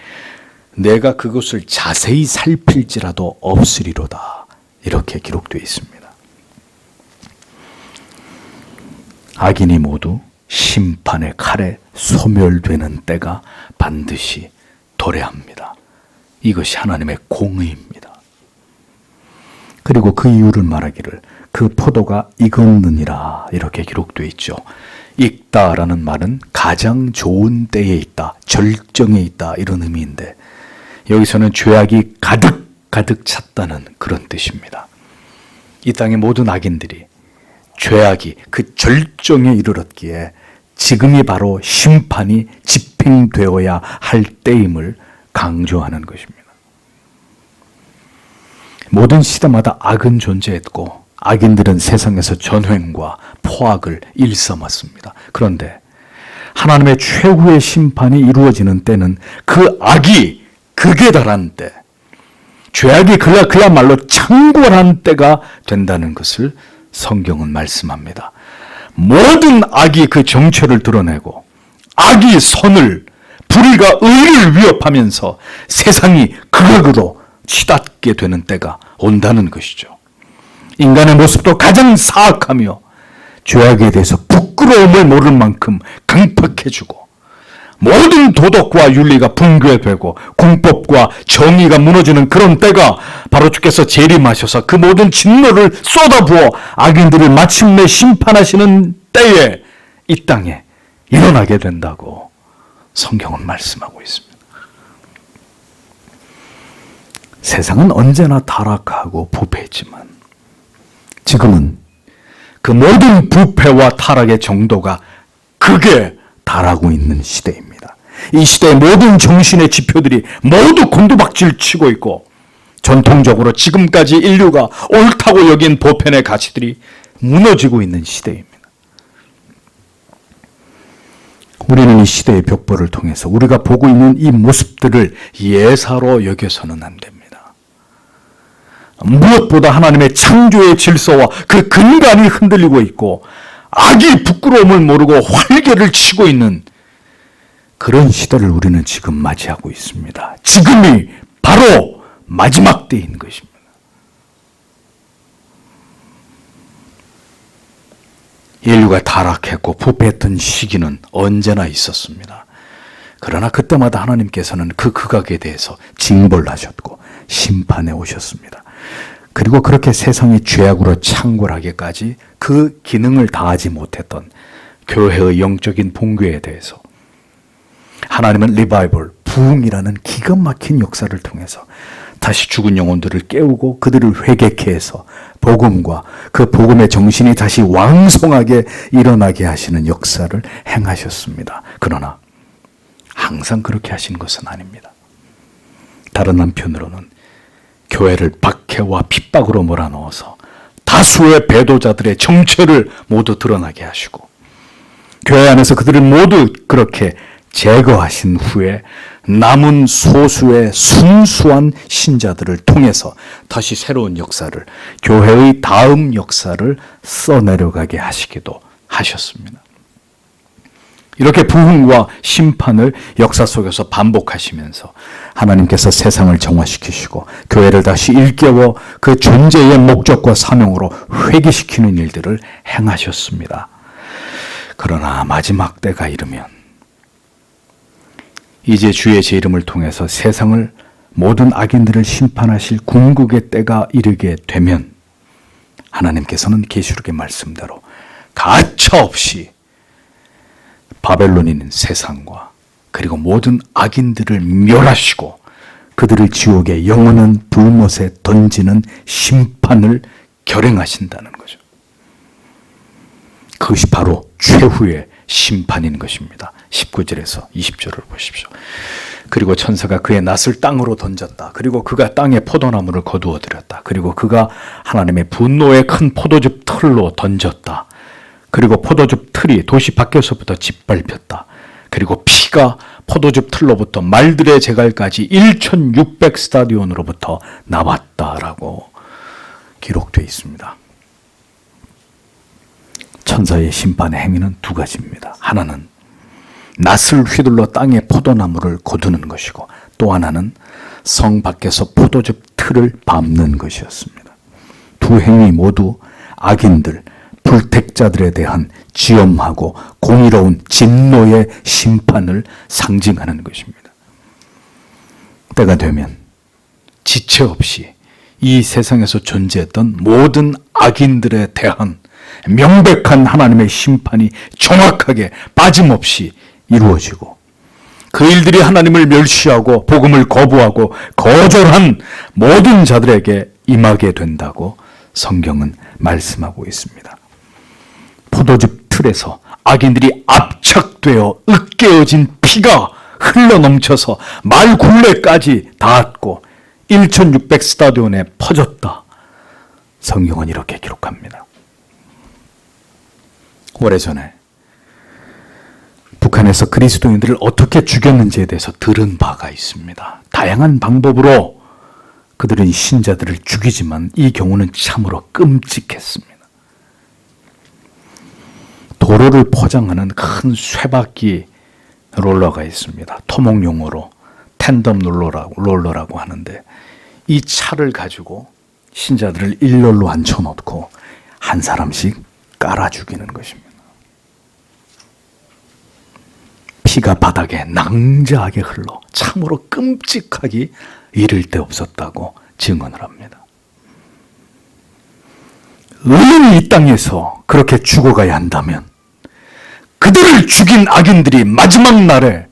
내가 그것을 자세히 살필지라도 없으리로다. 이렇게 기록되어 있습니다. 악인이 모두 심판의 칼에 소멸되는 때가 반드시 도래합니다. 이것이 하나님의 공의입니다. 그리고 그 이유를 말하기를 그 포도가 익었느니라 이렇게 기록되어 있죠. 익다라는 말은 가장 좋은 때에 있다, 절정에 있다 이런 의미인데 여기서는 죄악이 가득 찼다는 그런 뜻입니다. 이 땅의 모든 악인들이 죄악이 그 절정에 이르렀기에 지금이 바로 심판이 집행되어야 할 때임을 강조하는 것입니다. 모든 시대마다 악은 존재했고 악인들은 세상에서 전횡과 포악을 일삼았습니다. 그런데 하나님의 최후의 심판이 이루어지는 때는 그 악이 극에 달한 때, 죄악이 그야말로 창궐한 때가 된다는 것을 성경은 말씀합니다. 모든 악이 그 정체를 드러내고 악이 선을, 불의가 의를 위협하면서 세상이 극악으로 치닫게 되는 때가 온다는 것이죠. 인간의 모습도 가장 사악하며 죄악에 대해서 부끄러움을 모를 만큼 강팍해지고 모든 도덕과 윤리가 붕괴되고 공법과 정의가 무너지는 그런 때가 바로 주께서 재림하셔서 그 모든 진노를 쏟아부어 악인들을 마침내 심판하시는 때에 이 땅에 일어나게 된다고 성경은 말씀하고 있습니다. 세상은 언제나 타락하고 부패했지만 지금은 그 모든 부패와 타락의 정도가 극에 달하고 있는 시대입니다. 이 시대의 모든 정신의 지표들이 모두 곤두박질 치고 있고 전통적으로 지금까지 인류가 옳다고 여긴 보편의 가치들이 무너지고 있는 시대입니다. 우리는 이 시대의 벽보를 통해서 우리가 보고 있는 이 모습들을 예사로 여겨서는 안 됩니다. 무엇보다 하나님의 창조의 질서와 그 근간이 흔들리고 있고 악이 부끄러움을 모르고 활개를 치고 있는 그런 시대를 우리는 지금 맞이하고 있습니다. 지금이 바로 마지막 때인 것입니다. 인류가 타락했고 부패했던 시기는 언제나 있었습니다. 그러나 그때마다 하나님께서는 그 극악에 대해서 징벌을 하셨고 심판해 오셨습니다. 그리고 그렇게 세상이 죄악으로 창궐하기까지 그 기능을 다하지 못했던 교회의 영적인 붕괴에 대해서 하나님은 리바이벌, 부흥이라는 기가 막힌 역사를 통해서 다시 죽은 영혼들을 깨우고 그들을 회개케 해서 복음과 그 복음의 정신이 다시 왕성하게 일어나게 하시는 역사를 행하셨습니다. 그러나 항상 그렇게 하신 것은 아닙니다. 다른 한편으로는 교회를 박해와 핍박으로 몰아넣어서 다수의 배도자들의 정체를 모두 드러나게 하시고 교회 안에서 그들을 모두 그렇게 제거하신 후에 남은 소수의 순수한 신자들을 통해서 다시 새로운 역사를, 교회의 다음 역사를 써내려가게 하시기도 하셨습니다. 이렇게 부흥과 심판을 역사 속에서 반복하시면서 하나님께서 세상을 정화시키시고 교회를 다시 일깨워 그 존재의 목적과 사명으로 회귀시키는 일들을 행하셨습니다. 그러나 마지막 때가 이르면 이제 주의 제 이름을 통해서 세상을 모든 악인들을 심판하실 궁극의 때가 이르게 되면 하나님께서는 계시록의 말씀대로 가차없이 바벨론인 세상과 그리고 모든 악인들을 멸하시고 그들을 지옥의 영원한 불못에 던지는 심판을 결행하신다는 거죠. 그것이 바로 최후의 심판인 것입니다. 19절에서 20절을 보십시오. 그리고 천사가 그의 낫을 땅으로 던졌다. 그리고 그가 땅에 포도나무를 거두어 들였다. 그리고 그가 하나님의 분노의 큰 포도즙 틀로 던졌다. 그리고 포도즙 틀이 도시 밖에서부터 짓밟혔다. 그리고 피가 포도즙 틀로부터 말들의 제갈까지 1600 스타디온으로부터 나왔다라고 기록되어 있습니다. 천사의 심판의 행위는 두 가지입니다. 하나는 낫을 휘둘러 땅에 포도나무를 거두는 것이고 또 하나는 성 밖에서 포도즙 틀을 밟는 것이었습니다. 두 행위 모두 악인들, 불택자들에 대한 지엄하고 공의로운 진노의 심판을 상징하는 것입니다. 때가 되면 지체 없이 이 세상에서 존재했던 모든 악인들에 대한 명백한 하나님의 심판이 정확하게 빠짐없이 이루어지고 그 일들이 하나님을 멸시하고 복음을 거부하고 거절한 모든 자들에게 임하게 된다고 성경은 말씀하고 있습니다. 포도즙 틀에서 악인들이 압착되어 으깨어진 피가 흘러넘쳐서 말 굴레까지 닿았고 1600 스타디온에 퍼졌다. 성경은 이렇게 기록합니다. 오래전에 북한에서 그리스도인들을 어떻게 죽였는지에 대해서 들은 바가 있습니다. 다양한 방법으로 그들은 신자들을 죽이지만 이 경우는 참으로 끔찍했습니다. 도로를 포장하는 큰 쇠바퀴 롤러가 있습니다. 토목용어로 텐덤 롤러라고 하는데 이 차를 가지고 신자들을 일렬로 앉혀놓고 한 사람씩 깔아 죽이는 것입니다. 피가 바닥에 낭자하게 흘러 참으로 끔찍하기 이를 데 없었다고 증언을 합니다. 의인이 이 땅에서 그렇게 죽어가야 한다면 그들을 죽인 악인들이 마지막 날에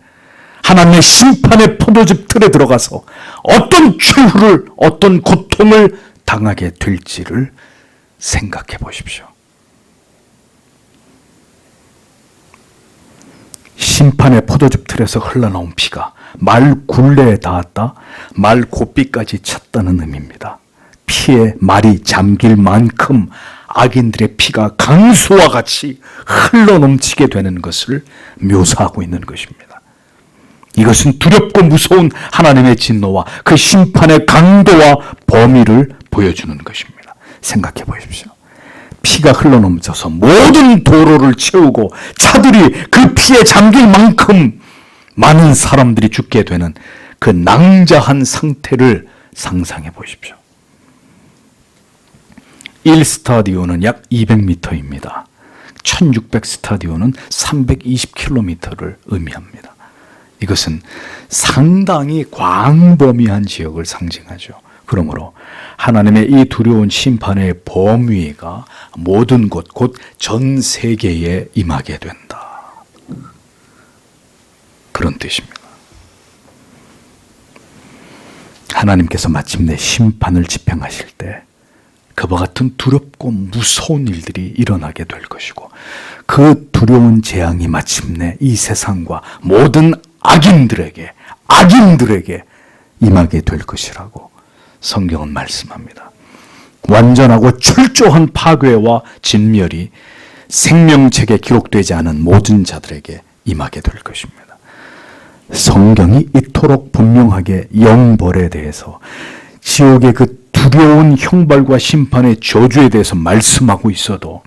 하나님의 심판의 포도즙 틀에 들어가서 어떤 최후를, 어떤 고통을 당하게 될지를 생각해 보십시오. 심판의 포도즙 틀에서 흘러나온 피가 말 굴레에 닿았다, 말 고삐까지 찼다는 의미입니다. 피에 말이 잠길 만큼 악인들의 피가 강수와 같이 흘러넘치게 되는 것을 묘사하고 있는 것입니다. 이것은 두렵고 무서운 하나님의 진노와 그 심판의 강도와 범위를 보여주는 것입니다. 생각해 보십시오. 피가 흘러넘쳐서 모든 도로를 채우고 차들이 그 피에 잠길 만큼 많은 사람들이 죽게 되는 그 낭자한 상태를 상상해 보십시오. 1스타디온은 약 200m입니다. 1600 스타디온은 320km를 의미합니다. 이것은 상당히 광범위한 지역을 상징하죠. 그러므로 하나님의 이 두려운 심판의 범위가 모든 곳, 곧 전 세계에 임하게 된다. 그런 뜻입니다. 하나님께서 마침내 심판을 집행하실 때 그와 같은 두렵고 무서운 일들이 일어나게 될 것이고 그 두려운 재앙이 마침내 이 세상과 모든 악인들에게 임하게 될 것이라고 성경은 말씀합니다. 완전하고 철저한 파괴와 진멸이 생명책에 기록되지 않은 모든 자들에게 임하게 될 것입니다. 성경이 이토록 분명하게 영벌에 대해서 지옥의 그 두려운 형벌과 심판의 저주에 대해서 말씀하고 있어도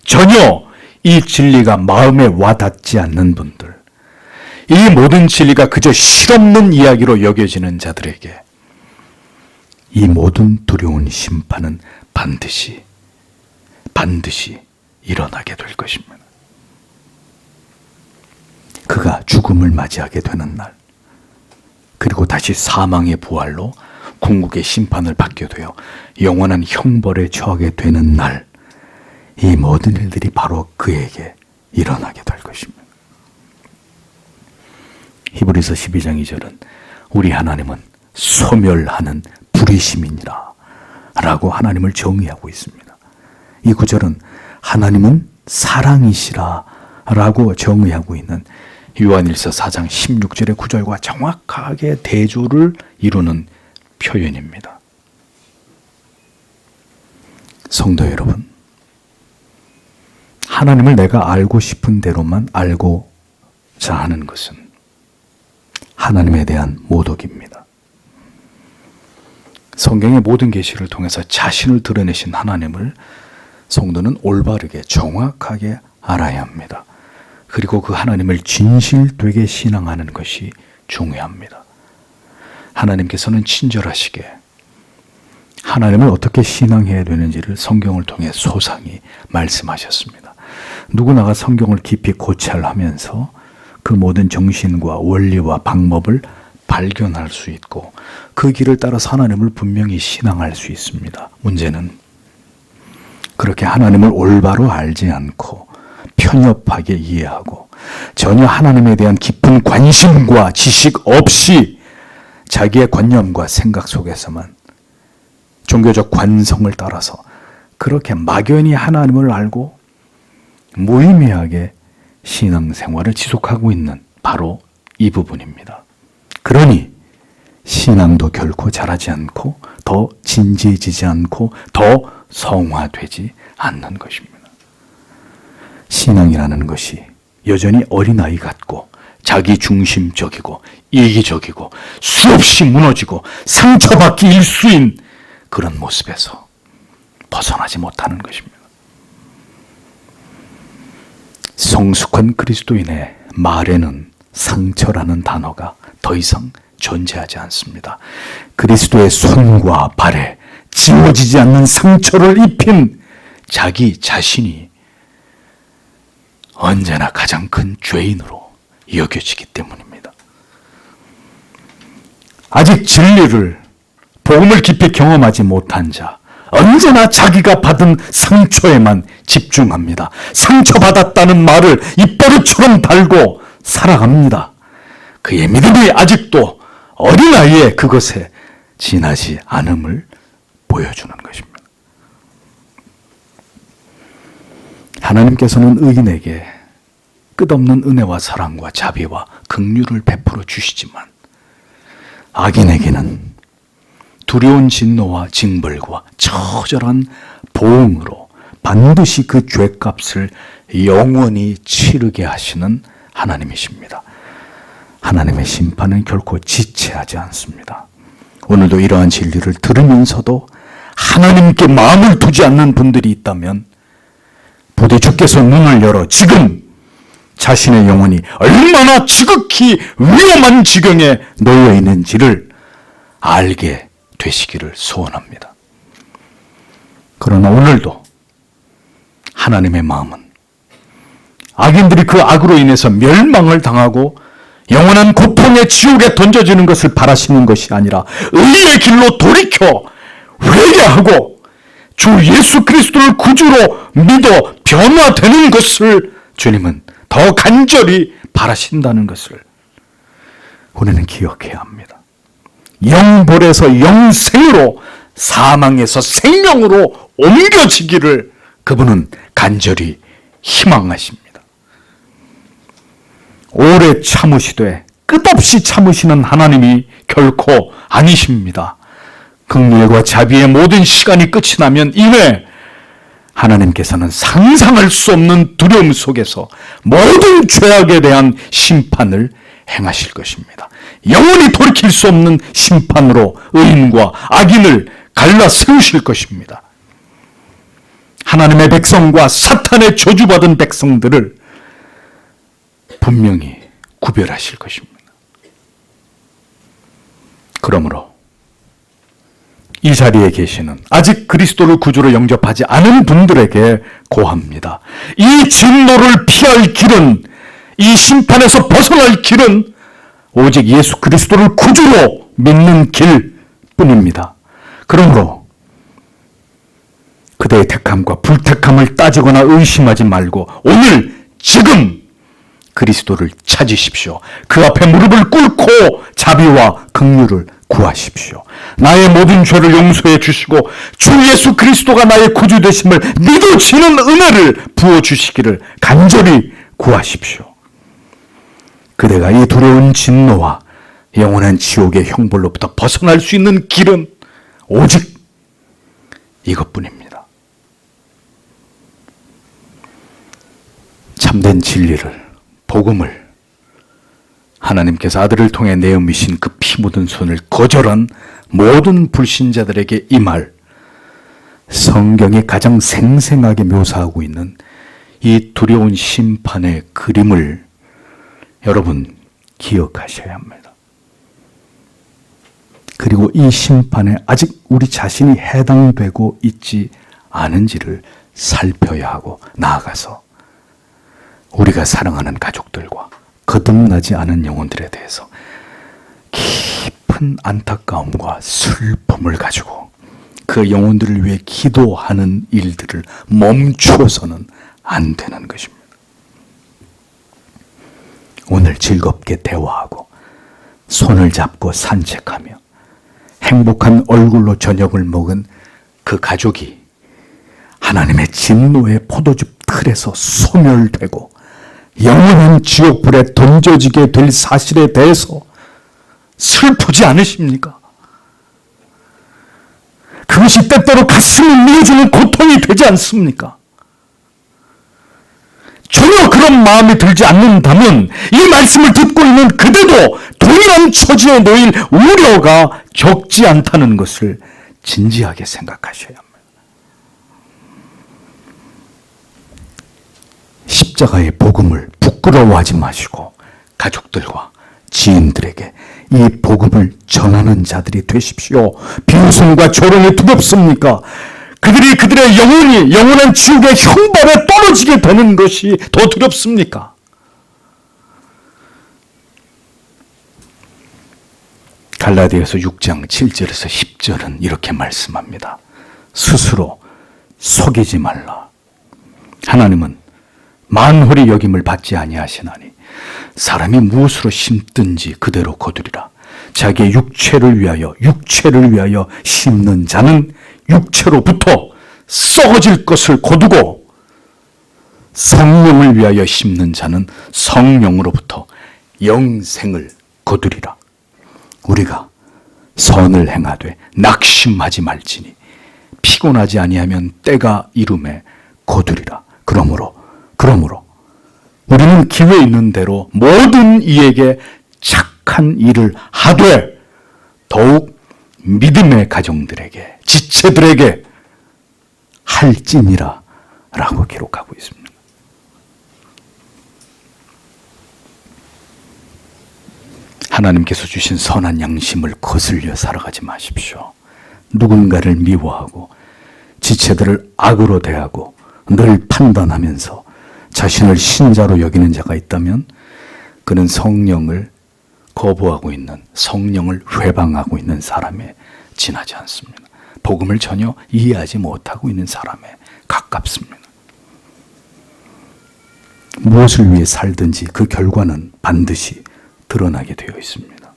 전혀 이 진리가 마음에 와닿지 않는 분들, 이 모든 진리가 그저 실없는 이야기로 여겨지는 자들에게 이 모든 두려운 심판은 반드시 일어나게 될 것입니다. 그가 죽음을 맞이하게 되는 날, 그리고 다시 사망의 부활로 궁극의 심판을 받게 되어 영원한 형벌에 처하게 되는 날, 이 모든 일들이 바로 그에게 일어나게 될 것입니다. 히브리서 12장 2절은 우리 하나님은 소멸하는 불의심이니라 라고 하나님을 정의하고 있습니다. 이 구절은 하나님은 사랑이시라 라고 정의하고 있는 요한일서 4장 16절의 구절과 정확하게 대조를 이루는 표현입니다. 성도 여러분, 하나님을 내가 알고 싶은 대로만 알고자 하는 것은 하나님에 대한 모독입니다. 성경의 모든 계시를 통해서 자신을 드러내신 하나님을 성도는 올바르게 정확하게 알아야 합니다. 그리고 그 하나님을 진실되게 신앙하는 것이 중요합니다. 하나님께서는 친절하시게 하나님을 어떻게 신앙해야 되는지를 성경을 통해 소상히 말씀하셨습니다. 누구나가 성경을 깊이 고찰하면서 그 모든 정신과 원리와 방법을 발견할 수 있고 그 길을 따라서 하나님을 분명히 신앙할 수 있습니다. 문제는 그렇게 하나님을 올바로 알지 않고 편협하게 이해하고 전혀 하나님에 대한 깊은 관심과 지식 없이 자기의 관념과 생각 속에서만 종교적 관성을 따라서 그렇게 막연히 하나님을 알고 무의미하게 신앙생활을 지속하고 있는 바로 이 부분입니다. 그러니 신앙도 결코 자라지 않고 더 진지해지지 않고 더 성화되지 않는 것입니다. 신앙이라는 것이 여전히 어린아이 같고 자기중심적이고 이기적이고 수없이 무너지고 상처받기 일수인 그런 모습에서 벗어나지 못하는 것입니다. 성숙한 그리스도인의 말에는 상처라는 단어가 더 이상 존재하지 않습니다. 그리스도의 손과 발에 지워지지 않는 상처를 입힌 자기 자신이 언제나 가장 큰 죄인으로 여겨지기 때문입니다. 아직 진리를, 복음을 깊이 경험하지 못한 자, 언제나 자기가 받은 상처에만 집중합니다. 상처받았다는 말을 입버릇처럼 달고 살아갑니다. 그의 믿음이 아직도 어린아이의 그것에 지나지 않음을 보여주는 것입니다. 하나님께서는 의인에게 끝없는 은혜와 사랑과 자비와 긍휼을 베풀어 주시지만 악인에게는 두려운 진노와 징벌과 처절한 보응으로 반드시 그 죄값을 영원히 치르게 하시는 하나님이십니다. 하나님의 심판은 결코 지체하지 않습니다. 오늘도 이러한 진리를 들으면서도 하나님께 마음을 두지 않는 분들이 있다면 부디 주께서 눈을 열어 지금 자신의 영혼이 얼마나 지극히 위험한 지경에 놓여 있는지를 알게 되시기를 소원합니다. 그러나 오늘도 하나님의 마음은 악인들이 그 악으로 인해서 멸망을 당하고 영원한 고통의 지옥에 던져지는 것을 바라시는 것이 아니라 의의 길로 돌이켜 회개하고 주 예수 그리스도를 구주로 믿어 변화되는 것을 주님은 더 간절히 바라신다는 것을 우리는 기억해야 합니다. 영벌에서 영생으로, 사망에서 생명으로 옮겨지기를 그분은 간절히 희망하십니다. 오래 참으시되 끝없이 참으시는 하나님이 결코 아니십니다. 긍휼과 자비의 모든 시간이 끝이 나면 이내 하나님께서는 상상할 수 없는 두려움 속에서 모든 죄악에 대한 심판을 행하실 것입니다. 영원히 돌이킬 수 없는 심판으로 의인과 악인을 갈라 세우실 것입니다. 하나님의 백성과 사탄의 저주받은 백성들을 분명히 구별하실 것입니다. 그러므로 이 자리에 계시는 아직 그리스도를 구주로 영접하지 않은 분들에게 고합니다. 이 진노를 피할 길은, 이 심판에서 벗어날 길은 오직 예수 그리스도를 구주로 믿는 길뿐입니다. 그러므로 그대의 택함과 불택함을 따지거나 의심하지 말고 오늘 지금 그리스도를 찾으십시오. 그 앞에 무릎을 꿇고 자비와 긍휼을 구하십시오. 나의 모든 죄를 용서해 주시고 주 예수 그리스도가 나의 구주 되심을 믿어지는 은혜를 부어주시기를 간절히 구하십시오. 그대가 이 두려운 진노와 영원한 지옥의 형벌로부터 벗어날 수 있는 길은 오직 이것뿐입니다. 참된 진리를, 복음을, 하나님께서 아들을 통해 내어미신 그 피 묻은 손을 거절한 모든 불신자들에게 임할 성경이 가장 생생하게 묘사하고 있는 이 두려운 심판의 그림을 여러분 기억하셔야 합니다. 그리고 이 심판에 아직 우리 자신이 해당되고 있지 않은지를 살펴야 하고 나아가서 우리가 사랑하는 가족들과 거듭나지 않은 영혼들에 대해서 깊은 안타까움과 슬픔을 가지고 그 영혼들을 위해 기도하는 일들을 멈추어서는 안 되는 것입니다. 오늘 즐겁게 대화하고 손을 잡고 산책하며 행복한 얼굴로 저녁을 먹은 그 가족이 하나님의 진노의 포도즙 틀에서 소멸되고 영원한 지옥불에 던져지게 될 사실에 대해서 슬프지 않으십니까? 그것이 때때로 가슴을 밀어주는 고통이 되지 않습니까? 전혀 그런 마음이 들지 않는다면 이 말씀을 듣고 있는 그대도 동일한 처지에 놓일 우려가 적지 않다는 것을 진지하게 생각하셔야 합니다. 십자가의 복음을 부끄러워하지 마시고 가족들과 지인들에게 이 복음을 전하는 자들이 되십시오. 비웃음과 조롱이 두렵습니까? 그들이 그들의 영원한 지옥의 형벌에 떨어지게 되는 것이 더 두렵습니까? 갈라디아서 6장 7절에서 10절은 이렇게 말씀합니다. 스스로 속이지 말라. 하나님은 만홀히 여김을 받지 아니하시나니 사람이 무엇으로 심든지 그대로 거두리라. 자기의 육체를 위하여 심는 자는 육체로부터 썩어질 것을 거두고 성령을 위하여 심는 자는 성령으로부터 영생을 거두리라. 우리가 선을 행하되 낙심하지 말지니 피곤하지 아니하면 때가 이름에 거두리라. 그러므로 우리는 기회 있는 대로 모든 이에게 착한 일을 하되 더욱 믿음의 가정들에게 지체들에게 할지니라 라고 기록하고 있습니다. 하나님께서 주신 선한 양심을 거슬려 살아가지 마십시오. 누군가를 미워하고 지체들을 악으로 대하고 늘 판단하면서 자신을 신자로 여기는 자가 있다면 그는 성령을 거부하고 있는, 성령을 회방하고 있는 사람에 지나지 않습니다. 복음을 전혀 이해하지 못하고 있는 사람에 가깝습니다. 무엇을 위해 살든지 그 결과는 반드시 드러나게 되어 있습니다.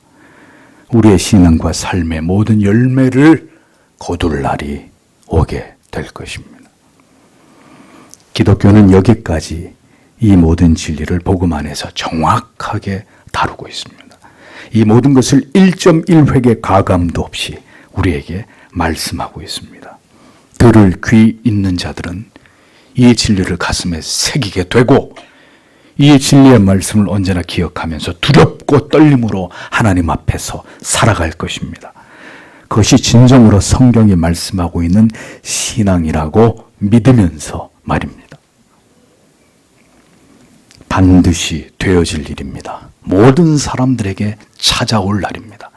우리의 신앙과 삶의 모든 열매를 거둘 날이 오게 될 것입니다. 기독교는 여기까지 이 모든 진리를 복음 안에서 정확하게 다루고 있습니다. 이 모든 것을 1.1획의 가감도 없이 우리에게 말씀하고 있습니다. 들을 귀 있는 자들은 이 진리를 가슴에 새기게 되고 이 진리의 말씀을 언제나 기억하면서 두렵고 떨림으로 하나님 앞에서 살아갈 것입니다. 그것이 진정으로 성경이 말씀하고 있는 신앙이라고 믿으면서 말입니다. 반드시 되어질 일입니다. 모든 사람들에게 찾아올 날입니다.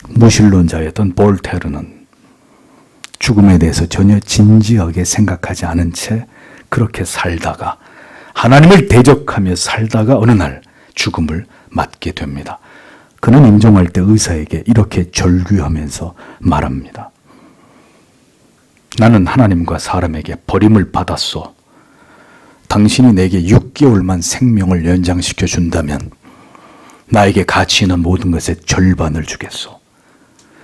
무신론자였던 볼테르는 죽음에 대해서 전혀 진지하게 생각하지 않은 채 그렇게 살다가 하나님을 대적하며 살다가 어느 날 죽음을 맞게 됩니다. 그는 임종할 때 의사에게 이렇게 절규하면서 말합니다. 나는 하나님과 사람에게 버림을 받았소. 당신이 내게 6개월만 생명을 연장시켜 준다면 나에게 가치 있는 모든 것의 절반을 주겠소.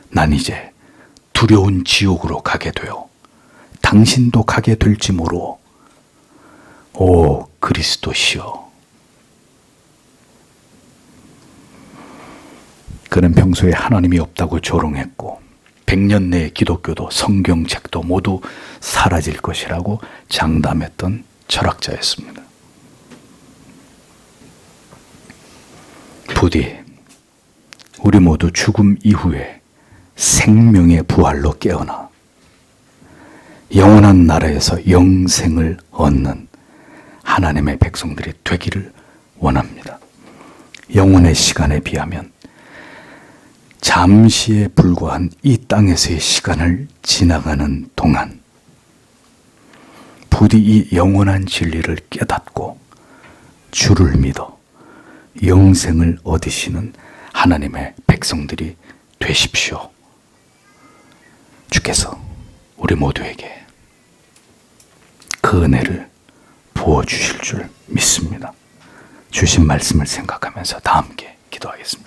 난 이제 두려운 지옥으로 가게 되어 당신도 가게 될지 모르오. 오 그리스도시여. 그는 평소에 하나님이 없다고 조롱했고 100년 내의 기독교도 성경책도 모두 사라질 것이라고 장담했던 철학자였습니다. 부디 우리 모두 죽음 이후에 생명의 부활로 깨어나 영원한 나라에서 영생을 얻는 하나님의 백성들이 되기를 원합니다. 영혼의 시간에 비하면 잠시에 불과한 이 땅에서의 시간을 지나가는 동안 부디 이 영원한 진리를 깨닫고 주를 믿어 영생을 얻으시는 하나님의 백성들이 되십시오. 주께서 우리 모두에게 그 은혜를 부어주실 줄 믿습니다. 주신 말씀을 생각하면서 다 함께 기도하겠습니다.